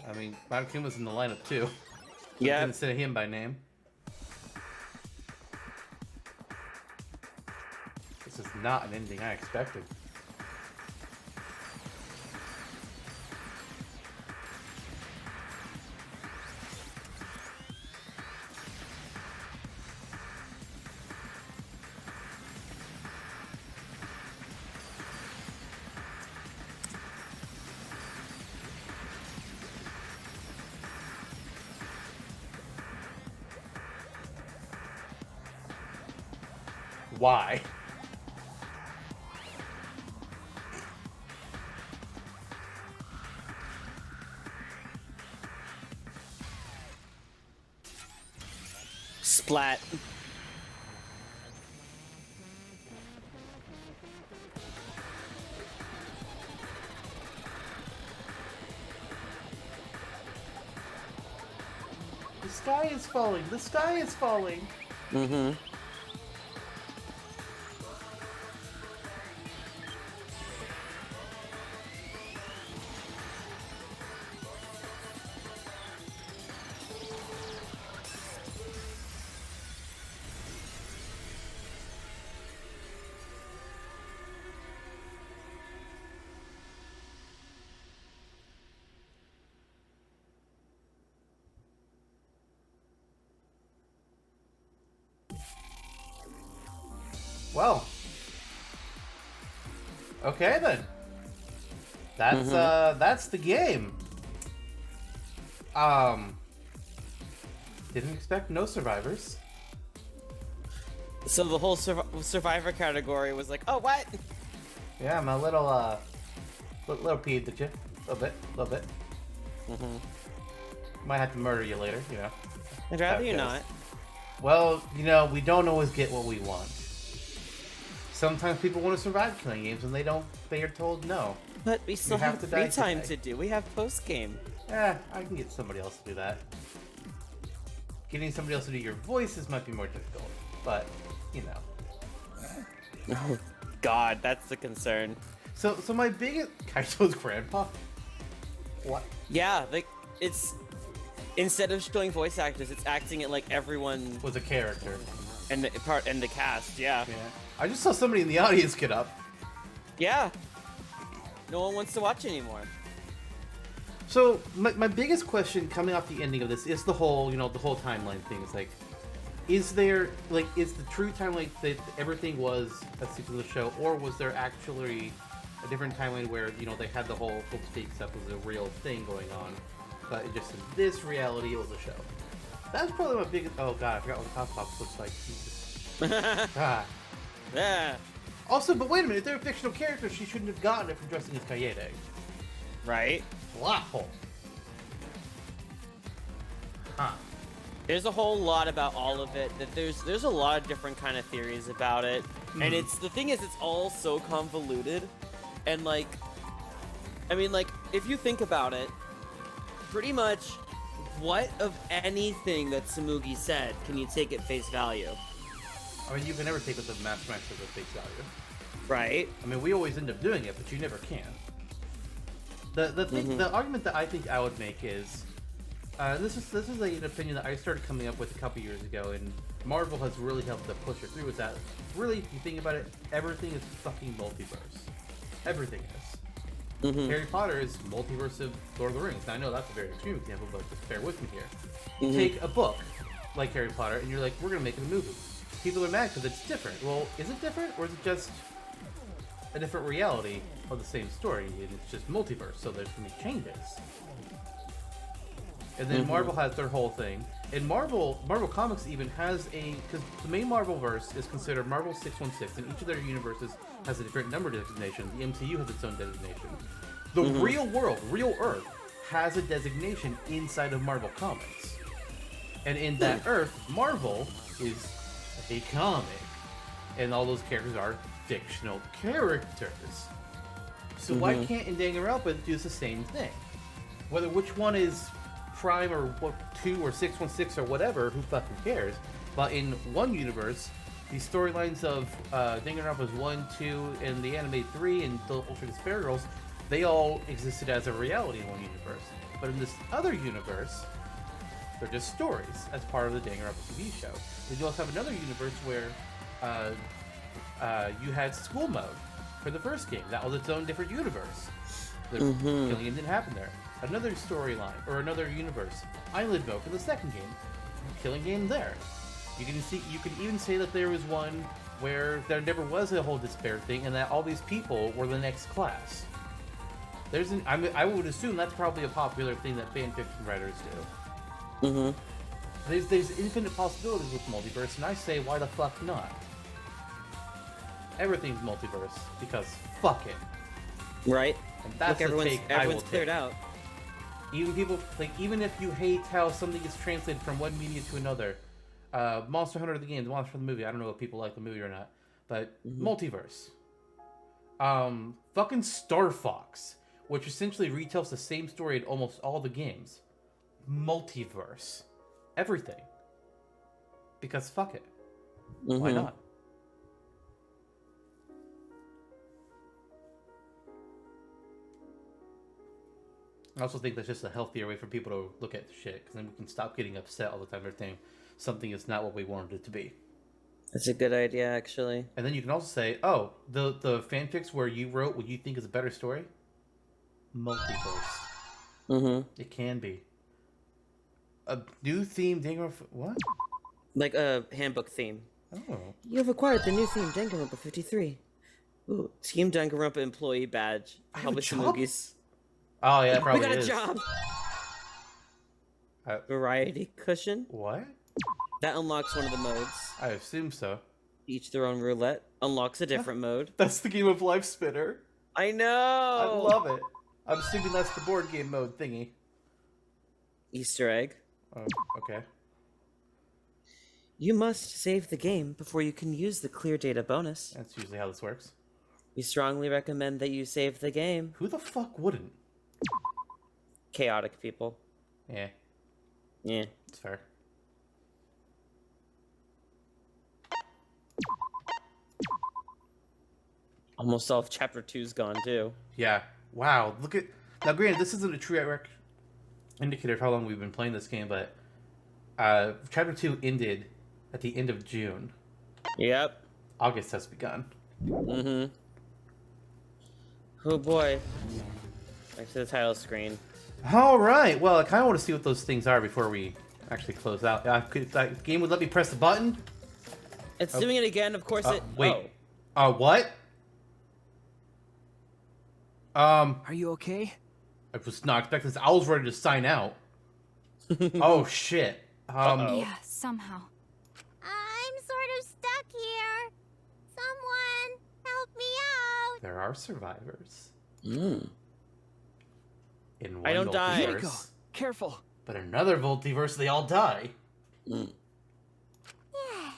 I mean, Kim was in the lineup too. Yeah. Didn't say him by name. This is not an ending I expected. Why? Splat. The sky is falling. The sky is falling. Mm-hmm. Well. Okay then. That's the game. Didn't expect no survivors. So the whole survivor category was like, oh, what? Yeah, I'm a little peeved at you. A little bit. Might have to murder you later, you know. I'd rather you not. Well, you know, we don't always get what we want. Sometimes people want to survive killing games and they are told no. But we still have free time to do. We have post-game. Yeah, I can get somebody else to do that. Getting somebody else to do your voices might be more difficult, but, you know. Oh, God, that's the concern. So my biggest... Kaito's grandpa? What? Yeah, like, it's... Instead of showing voice actors, it's acting it like everyone... was a character. And the cast, yeah. I just saw somebody in the audience get up. Yeah. No one wants to watch anymore. So my biggest question coming off the ending of this is the whole, you know, the whole timeline thing. It's like, is the true timeline that everything was a sequel of the show, or was there actually a different timeline where, you know, they had the whole fake stuff was a real thing going on, but it just in this reality it was a show? That's probably my biggest. Oh God, I forgot what the Top Pops looks like. Jesus. God. Yeah. Also, but wait a minute, if they're a fictional character, she shouldn't have gotten it from dressing as Kaede. Right? Plot hole. Huh. There's a whole lot about all of it. That there's a lot of different kind of theories about it, and it's the thing is it's all so convoluted, and like, I mean, like if you think about it, pretty much, what of anything that Tsumugi said can you take at face value? I mean, you can never take what the Master Max says at face value. Right. I mean, we always end up doing it, but you never can. The thing, the argument that I think I would make is, this is an opinion that I started coming up with a couple years ago, and Marvel has really helped to push it through. Is that really, if you think about it, everything is fucking multiverse. Everything is. Harry Potter is multiverse of Lord of the Rings. Now I know that's a very extreme example, but just bear with me here. Take a book like Harry Potter, and you're like, we're gonna make it a movie. People are mad because it's different. Well, is it different, or is it just a different reality of the same story? And it's just multiverse, so there's gonna be changes. And then Marvel has their whole thing. And Marvel Comics even has because the main Marvel verse is considered Marvel 616, and each of their universes has a different number designation. The MCU has its own designation. The real world, real Earth, has a designation inside of Marvel Comics. And in that Earth, Marvel is a comic. And all those characters are fictional characters. So why can't in Danganronpa do the same thing? Whether which one is Prime or 2 or 616 or whatever, who fucking cares? But in one universe, the storylines of Danganronpa's 1, 2, and the anime 3 and the Ultra Despair Girls, they all existed as a reality in one universe. But in this other universe, they're just stories as part of the Danganronpa TV show. Then you also have another universe where you had school mode for the first game. That was its own different universe. The killing game didn't happen there. Another storyline or another universe. Island mode for the second game. Killing game there. You can even say that there was one where there never was a whole despair thing, and that all these people were the next class. I would assume that's probably a popular thing that fan fiction writers do. There's infinite possibilities with multiverse, and I say, why the fuck not? Everything's multiverse because fuck it. Right. And that's Look, the take I will everyone's cleared take. out. Even if you hate how something is translated from one media to another, Monster Hunter the game, Monster Hunter the movie. I don't know if people like the movie or not, but multiverse. Fucking Star Fox, which essentially retells the same story in almost all the games. Multiverse, everything. Because fuck it, why not? I also think that's just a healthier way for people to look at shit, because then we can stop getting upset all the time for saying something is not what we wanted it to be. That's a good idea, actually. And then you can also say, oh, the fanfics where you wrote what you think is a better story? Multiverse. It can be. A new theme, Danganronpa, what? Like a handbook theme. Oh. You have acquired the new theme, Danganronpa 53. Ooh, Team Danganronpa employee badge. How about Samugi's? Oh yeah, We probably got is. a job. Variety cushion. What? That unlocks one of the modes. I assume so. Each their own roulette unlocks a different mode. That's the Game of Life spinner. I know. I love it. I'm assuming that's the board game mode thingy. Easter egg. Oh, okay. You must save the game before you can use the clear data bonus. That's usually how this works. We strongly recommend that you save the game. Who the fuck wouldn't? Chaotic people. Yeah. Yeah. It's fair. Almost all of Chapter 2's gone, too. Yeah. Wow. Look at... Now, granted, this isn't a true indicator of how long we've been playing this game, but... Chapter 2 ended at the end of June. Yep. August has begun. Mm-hmm. Oh, boy. Back to the title screen. All right. Well, I kind of want to see what those things are before we actually close out. If that game would let me press the button. It's doing it again. Of course it... Wait. What? Are you okay? I was not expecting this. I was ready to sign out. Oh, shit. Yeah, somehow. I'm sort of stuck here. Someone help me out. There are survivors. Mm. In one I don't die. multiverse. Careful. But another multiverse, they all die. Mm. Yeah,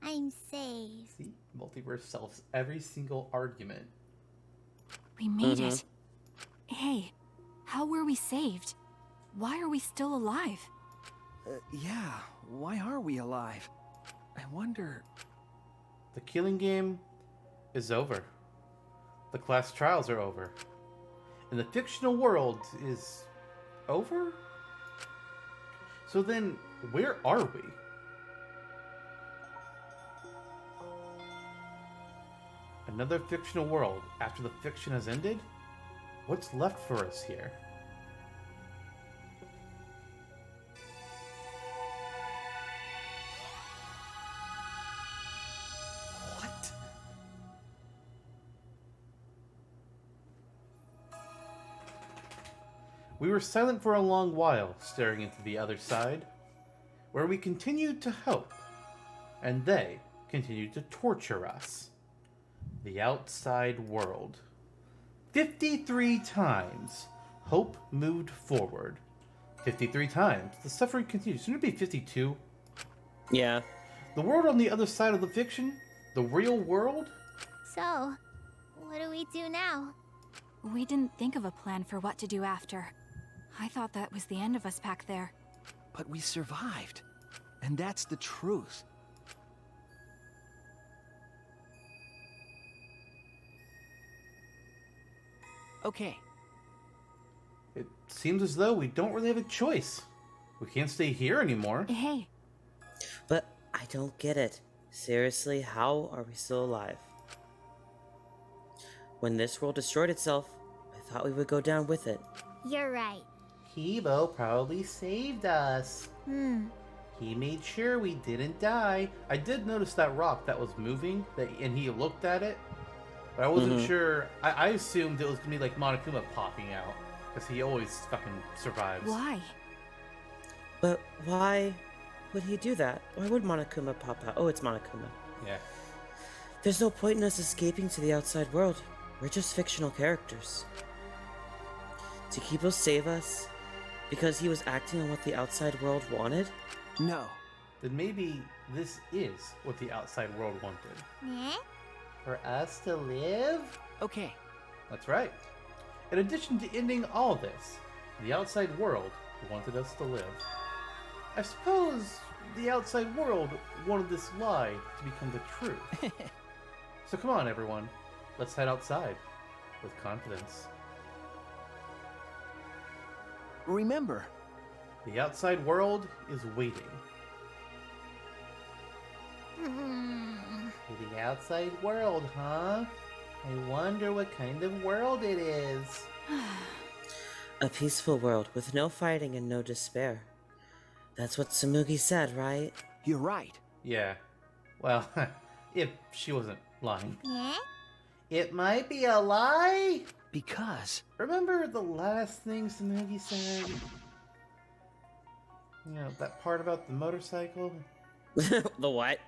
I'm safe. See? Multiverse solves every single argument. We made it. Hey, how were we saved? Why are we still alive? Yeah, why are we alive? I wonder... The killing game is over. The class trials are over. And the fictional world is over? So then, where are we? Another fictional world after the fiction has ended? What's left for us here? What? We were silent for a long while, staring into the other side, where we continued to hope, and they continued to torture us. The outside world. 53 times, hope moved forward. 53 times, the suffering continues. Shouldn't it be 52? Yeah. The world on the other side of the fiction? The real world? So, what do we do now? We didn't think of a plan for what to do after. I thought that was the end of us back there. But we survived. And that's the truth. Okay. It seems as though we don't really have a choice. We can't stay here anymore. Hey. But I don't get it. Seriously, how are we still alive? When this world destroyed itself, I thought we would go down with it. You're right. Hebo probably saved us. He made sure we didn't die. I did notice that rock that was moving, and he looked at it, but I wasn't sure. I assumed it was gonna be like Monokuma popping out, because he always fucking survives. Why? But why would he do that? Why would Monokuma pop out? Oh, it's Monokuma. Yeah. There's no point in us escaping to the outside world. We're just fictional characters. Did Kibo save us because he was acting on what the outside world wanted? No. Then maybe this is what the outside world wanted. Eh? For us to live? Okay. That's right. In addition to ending all this, the outside world wanted us to live. I suppose the outside world wanted this lie to become the truth. So come on, everyone. Let's head outside with confidence. Remember, the outside world is waiting. The outside world, huh? I wonder what kind of world it is. A peaceful world with no fighting and no despair. That's what Samugi said, right? You're right. Yeah. Well, if she wasn't lying. Yeah? It might be a lie. Because... Remember the last thing Samugi said? You know, that part about the motorcycle? The what?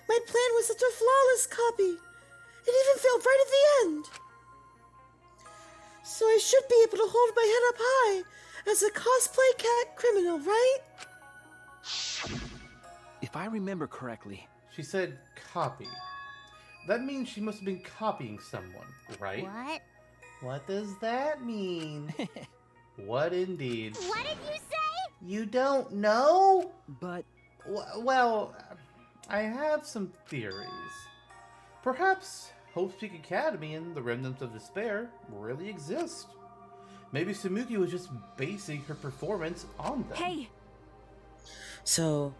My plan was such a flawless copy. It even failed right at the end. So I should be able to hold my head up high as a cosplay cat criminal, right? If I remember correctly... She said copy. That means she must have been copying someone, right? What? What does that mean? What indeed? What did you say? You don't know? But... Well, I have some theories. Perhaps Hope's Peak Academy and the Remnants of Despair really exist. Maybe Samugi was just basing her performance on them. Hey! So,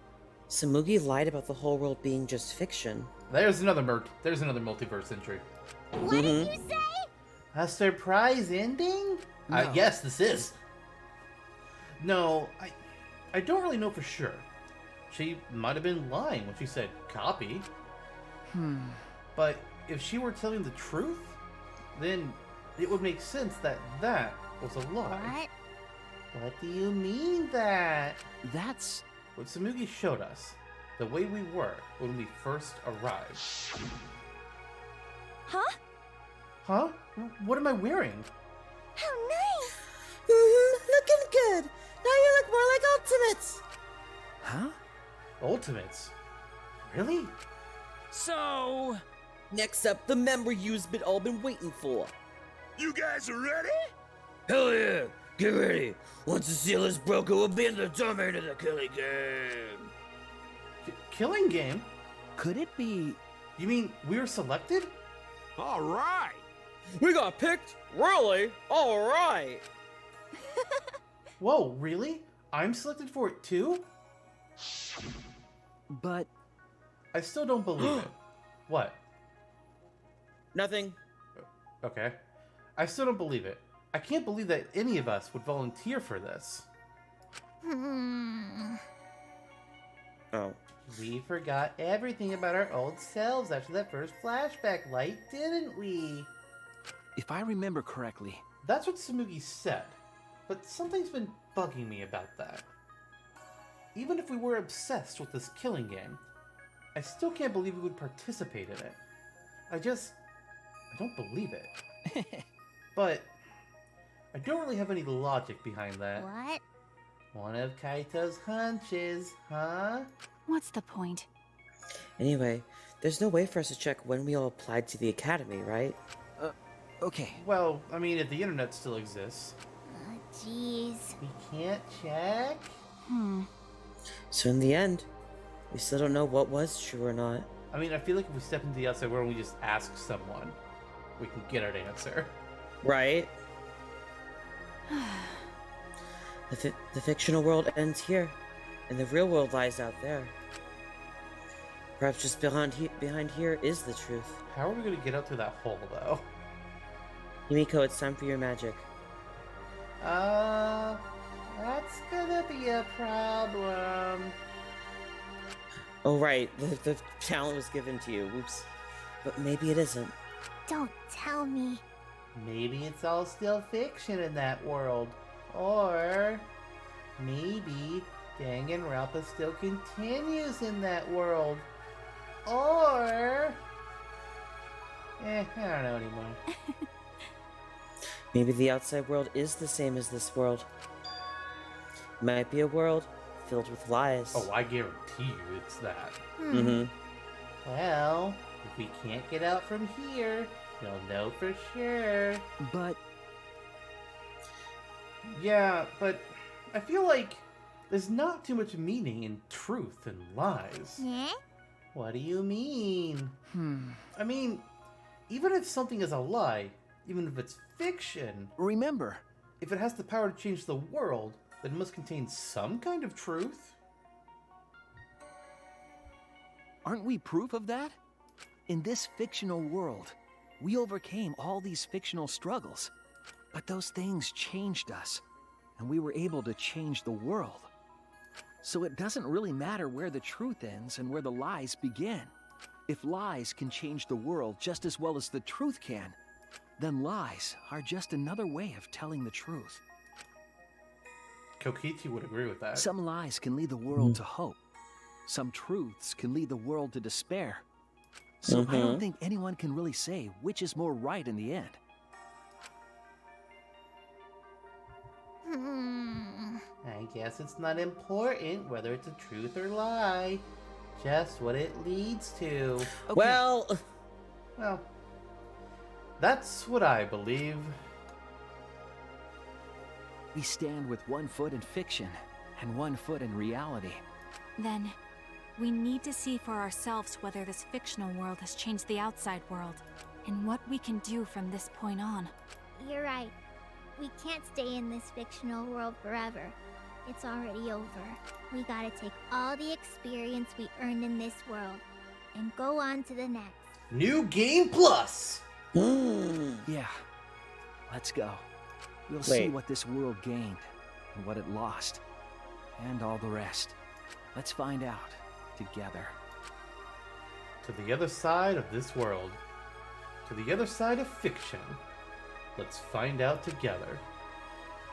Samugi lied about the whole world being just fiction. There's another multiverse entry. What did you say? A surprise ending? No. Yes, this is. No, I don't really know for sure. She might have been lying when she said copy. But if she were telling the truth, then it would make sense that that was a lie. What? What do you mean that? That's... What Samugi showed us, the way we were when we first arrived. Huh? Huh? What am I wearing? How nice! Looking good. Now you look more like Ultimates. Huh? Ultimates? Really? So, next up, the member you've all been waiting for. You guys are ready? Hell yeah! Get ready! Once the seal is broken, we'll be in the domain of the killing game! Killing game? Could it be... You mean we were selected? All right! We got picked? Really? Alright! Whoa, really? I'm selected for it too? But... I still don't believe it. What? Nothing. Okay. I still don't believe it. I can't believe that any of us would volunteer for this. Oh. We forgot everything about our old selves after that first flashback light, didn't we? If I remember correctly... That's what Samugi said. But something's been bugging me about that. Even if we were obsessed with this killing game, I still can't believe we would participate in it. I don't believe it. But I don't really have any logic behind that. What? One of Kaito's hunches, huh? What's the point? Anyway, there's no way for us to check when we all applied to the academy, right? Okay. Well, I mean, if the internet still exists. Jeez. We can't check? So in the end, we still don't know what was true or not. I mean, I feel like if we step into the outside world and we just ask someone, we can get an answer. Right? The fictional world ends here, and the real world lies out there. Perhaps just behind here is the truth. How are we going to get out through that hole, though? Yumiko, it's time for your magic. That's gonna be a problem. Oh, right. The talent was given to you. Oops. But maybe it isn't. Don't tell me. Maybe it's all still fiction in that world. Or maybe Danganronpa still continues in that world. Or... I don't know anymore. Maybe the outside world is the same as this world. It might be a world filled with lies. Oh, I guarantee you it's that. Well, if we can't get out from here, you'll know for sure. But... Yeah, but I feel like there's not too much meaning in truth and lies. Yeah? What do you mean? I mean, even if something is a lie, even if it's fiction... Remember, if it has the power to change the world, then it must contain some kind of truth. Aren't we proof of that? In this fictional world, we overcame all these fictional struggles. But those things changed us, and we were able to change the world. So it doesn't really matter where the truth ends and where the lies begin. If lies can change the world just as well as the truth can, then lies are just another way of telling the truth. Kokichi would agree with that. Some lies can lead the world to hope. Some truths can lead the world to despair. So I don't think anyone can really say which is more right in the end. I guess it's not important whether it's a truth or lie. Just what it leads to. Okay. Well, that's what I believe. We stand with one foot in fiction and one foot in reality. Then, we need to see for ourselves whether this fictional world has changed the outside world, and what we can do from this point on. You're right. We can't stay in this fictional world forever. It's already over. We gotta take all the experience we earned in this world and go on to the next. New Game Plus! Yeah. Let's go. We'll see what this world gained and what it lost. And all the rest. Let's find out together. To the other side of this world. To the other side of fiction. Let's find out together.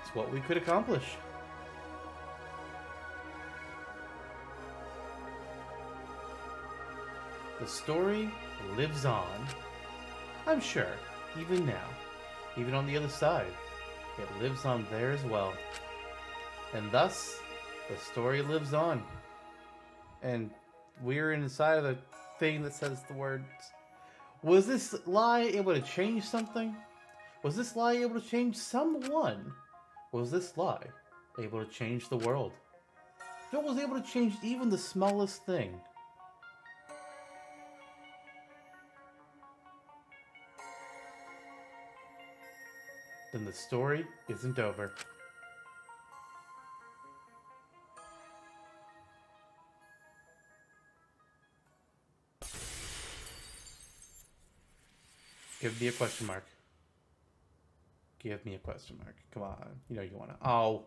It's what we could accomplish. The story lives on. I'm sure, even now, even on the other side, it lives on there as well. And thus, the story lives on. And we're inside of the thing that says the words. Was this lie able to change something? Was this lie able to change someone? Was this lie able to change the world? If it was able to change even the smallest thing, then the story isn't over. Give me a question mark. Give me a question mark. Come on. You know you want to. Oh.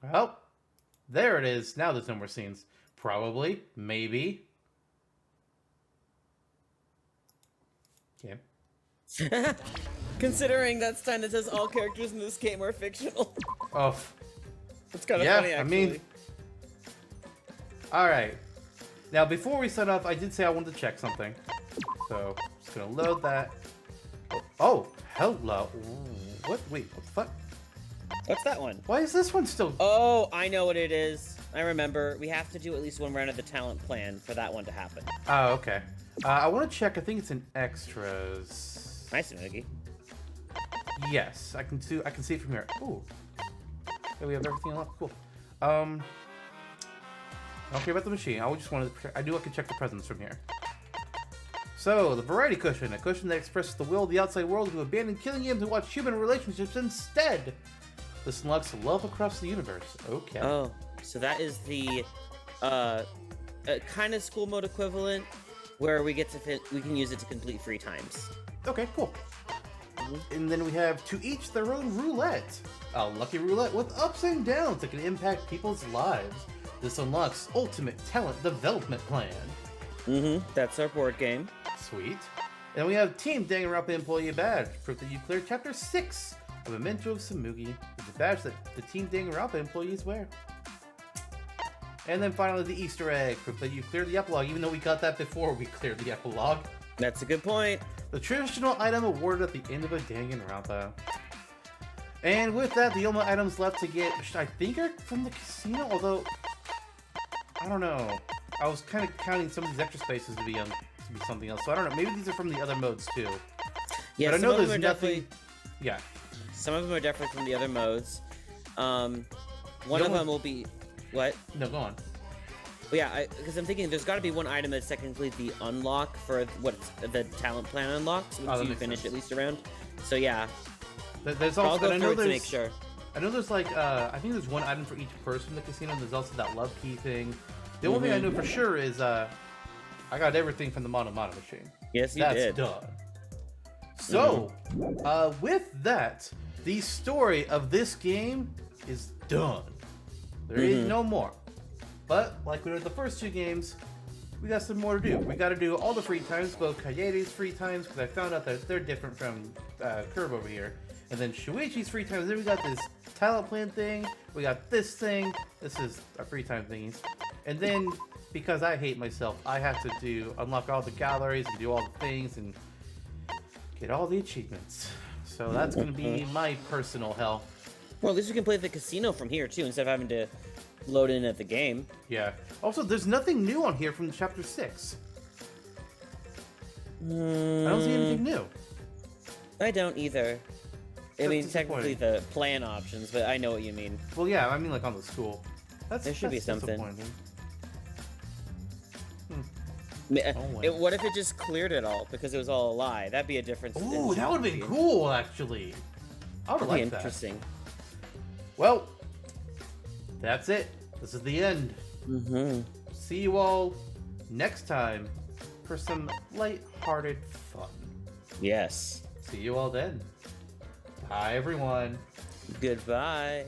Well, there it is. Now there's no more scenes. Probably. Maybe. Okay. Considering that sign that says all characters in this game are fictional. Oh. It's kind of funny, actually. I mean... Alright. Now, before we set up, I did say I wanted to check something. So, just gonna load that. Oh, hello. What? Wait, what the fuck? What's that one? Why is this one still... Oh, I know what it is. I remember. We have to do at least one round of the talent plan for that one to happen. Oh, okay. I want to check. I think it's in extras. Nice, Noogie. Yes, I can see it from here. Ooh. Yeah, we have everything unlocked. Cool. I don't care about the machine. I just wanted to... I knew I could check the presents from here. So, the variety cushion. A cushion that expresses the will of the outside world to abandon killing games and watch human relationships instead. This unlocks love across the universe. Okay. Oh, so that is the kind of school mode equivalent where we get to we can use it to complete 3 times. Okay, cool. And then we have to each their own roulette. A lucky roulette with ups and downs that can impact people's lives. This unlocks Ultimate Talent Development Plan. That's our board game. Sweet. And we have Team Danganronpa Employee Badge. Proof that you cleared Chapter 6 of Memento of Samugi. It's a badge that the Team Danganronpa employees wear. And then finally the Easter egg. Proof that you cleared the epilogue, even though we got that before we cleared the epilogue. That's a good point. The traditional item awarded at the end of a Danganronpa. And with that, the only items left to get, which I think are from the casino, although... I don't know. I was kind of counting some of these extra spaces to be something else. So I don't know. Maybe these are from the other modes too. Yeah, but I know there's nothing. Yeah. Some of them are definitely from the other modes. One of them will be what? No, go on. Well, yeah, because I'm thinking there's got to be one item that's technically the unlock for what the talent plan unlocks once you finish at least a round. So yeah. There's also. I'll go through it to make sure. I know there's like I think there's one item for each person in the casino. And there's also that love key thing. The only thing I know for sure is I got everything from the Mono machine. Yes, you did. That's done. So, with that, the story of this game is done. There is no more. But like we did the first two games, we got some more to do. We got to do all the free times, both Kaede's free times, because I found out that they're different from Curve over here. And then Shuichi's free times. Then we got this talent plan thing. We got this thing. This is our free time thingies. And then, because I hate myself, I have to unlock all the galleries and do all the things and get all the achievements. So that's going to be my personal hell. Well, at least we can play the casino from here, too, instead of having to load in at the game. Yeah. Also, there's nothing new on here from Chapter 6. I don't see anything new. I don't either. I mean, technically the plan options, but I know what you mean. Well, yeah, I mean, like on the school. There should be something. Oh, What if it just cleared it all because it was all a lie? That'd be a difference. Ooh, that would have been cool, actually. I would like that. Interesting. Well, that's it. This is the end. See you all next time for some light-hearted fun. Yes. See you all then. Bye, everyone. Goodbye.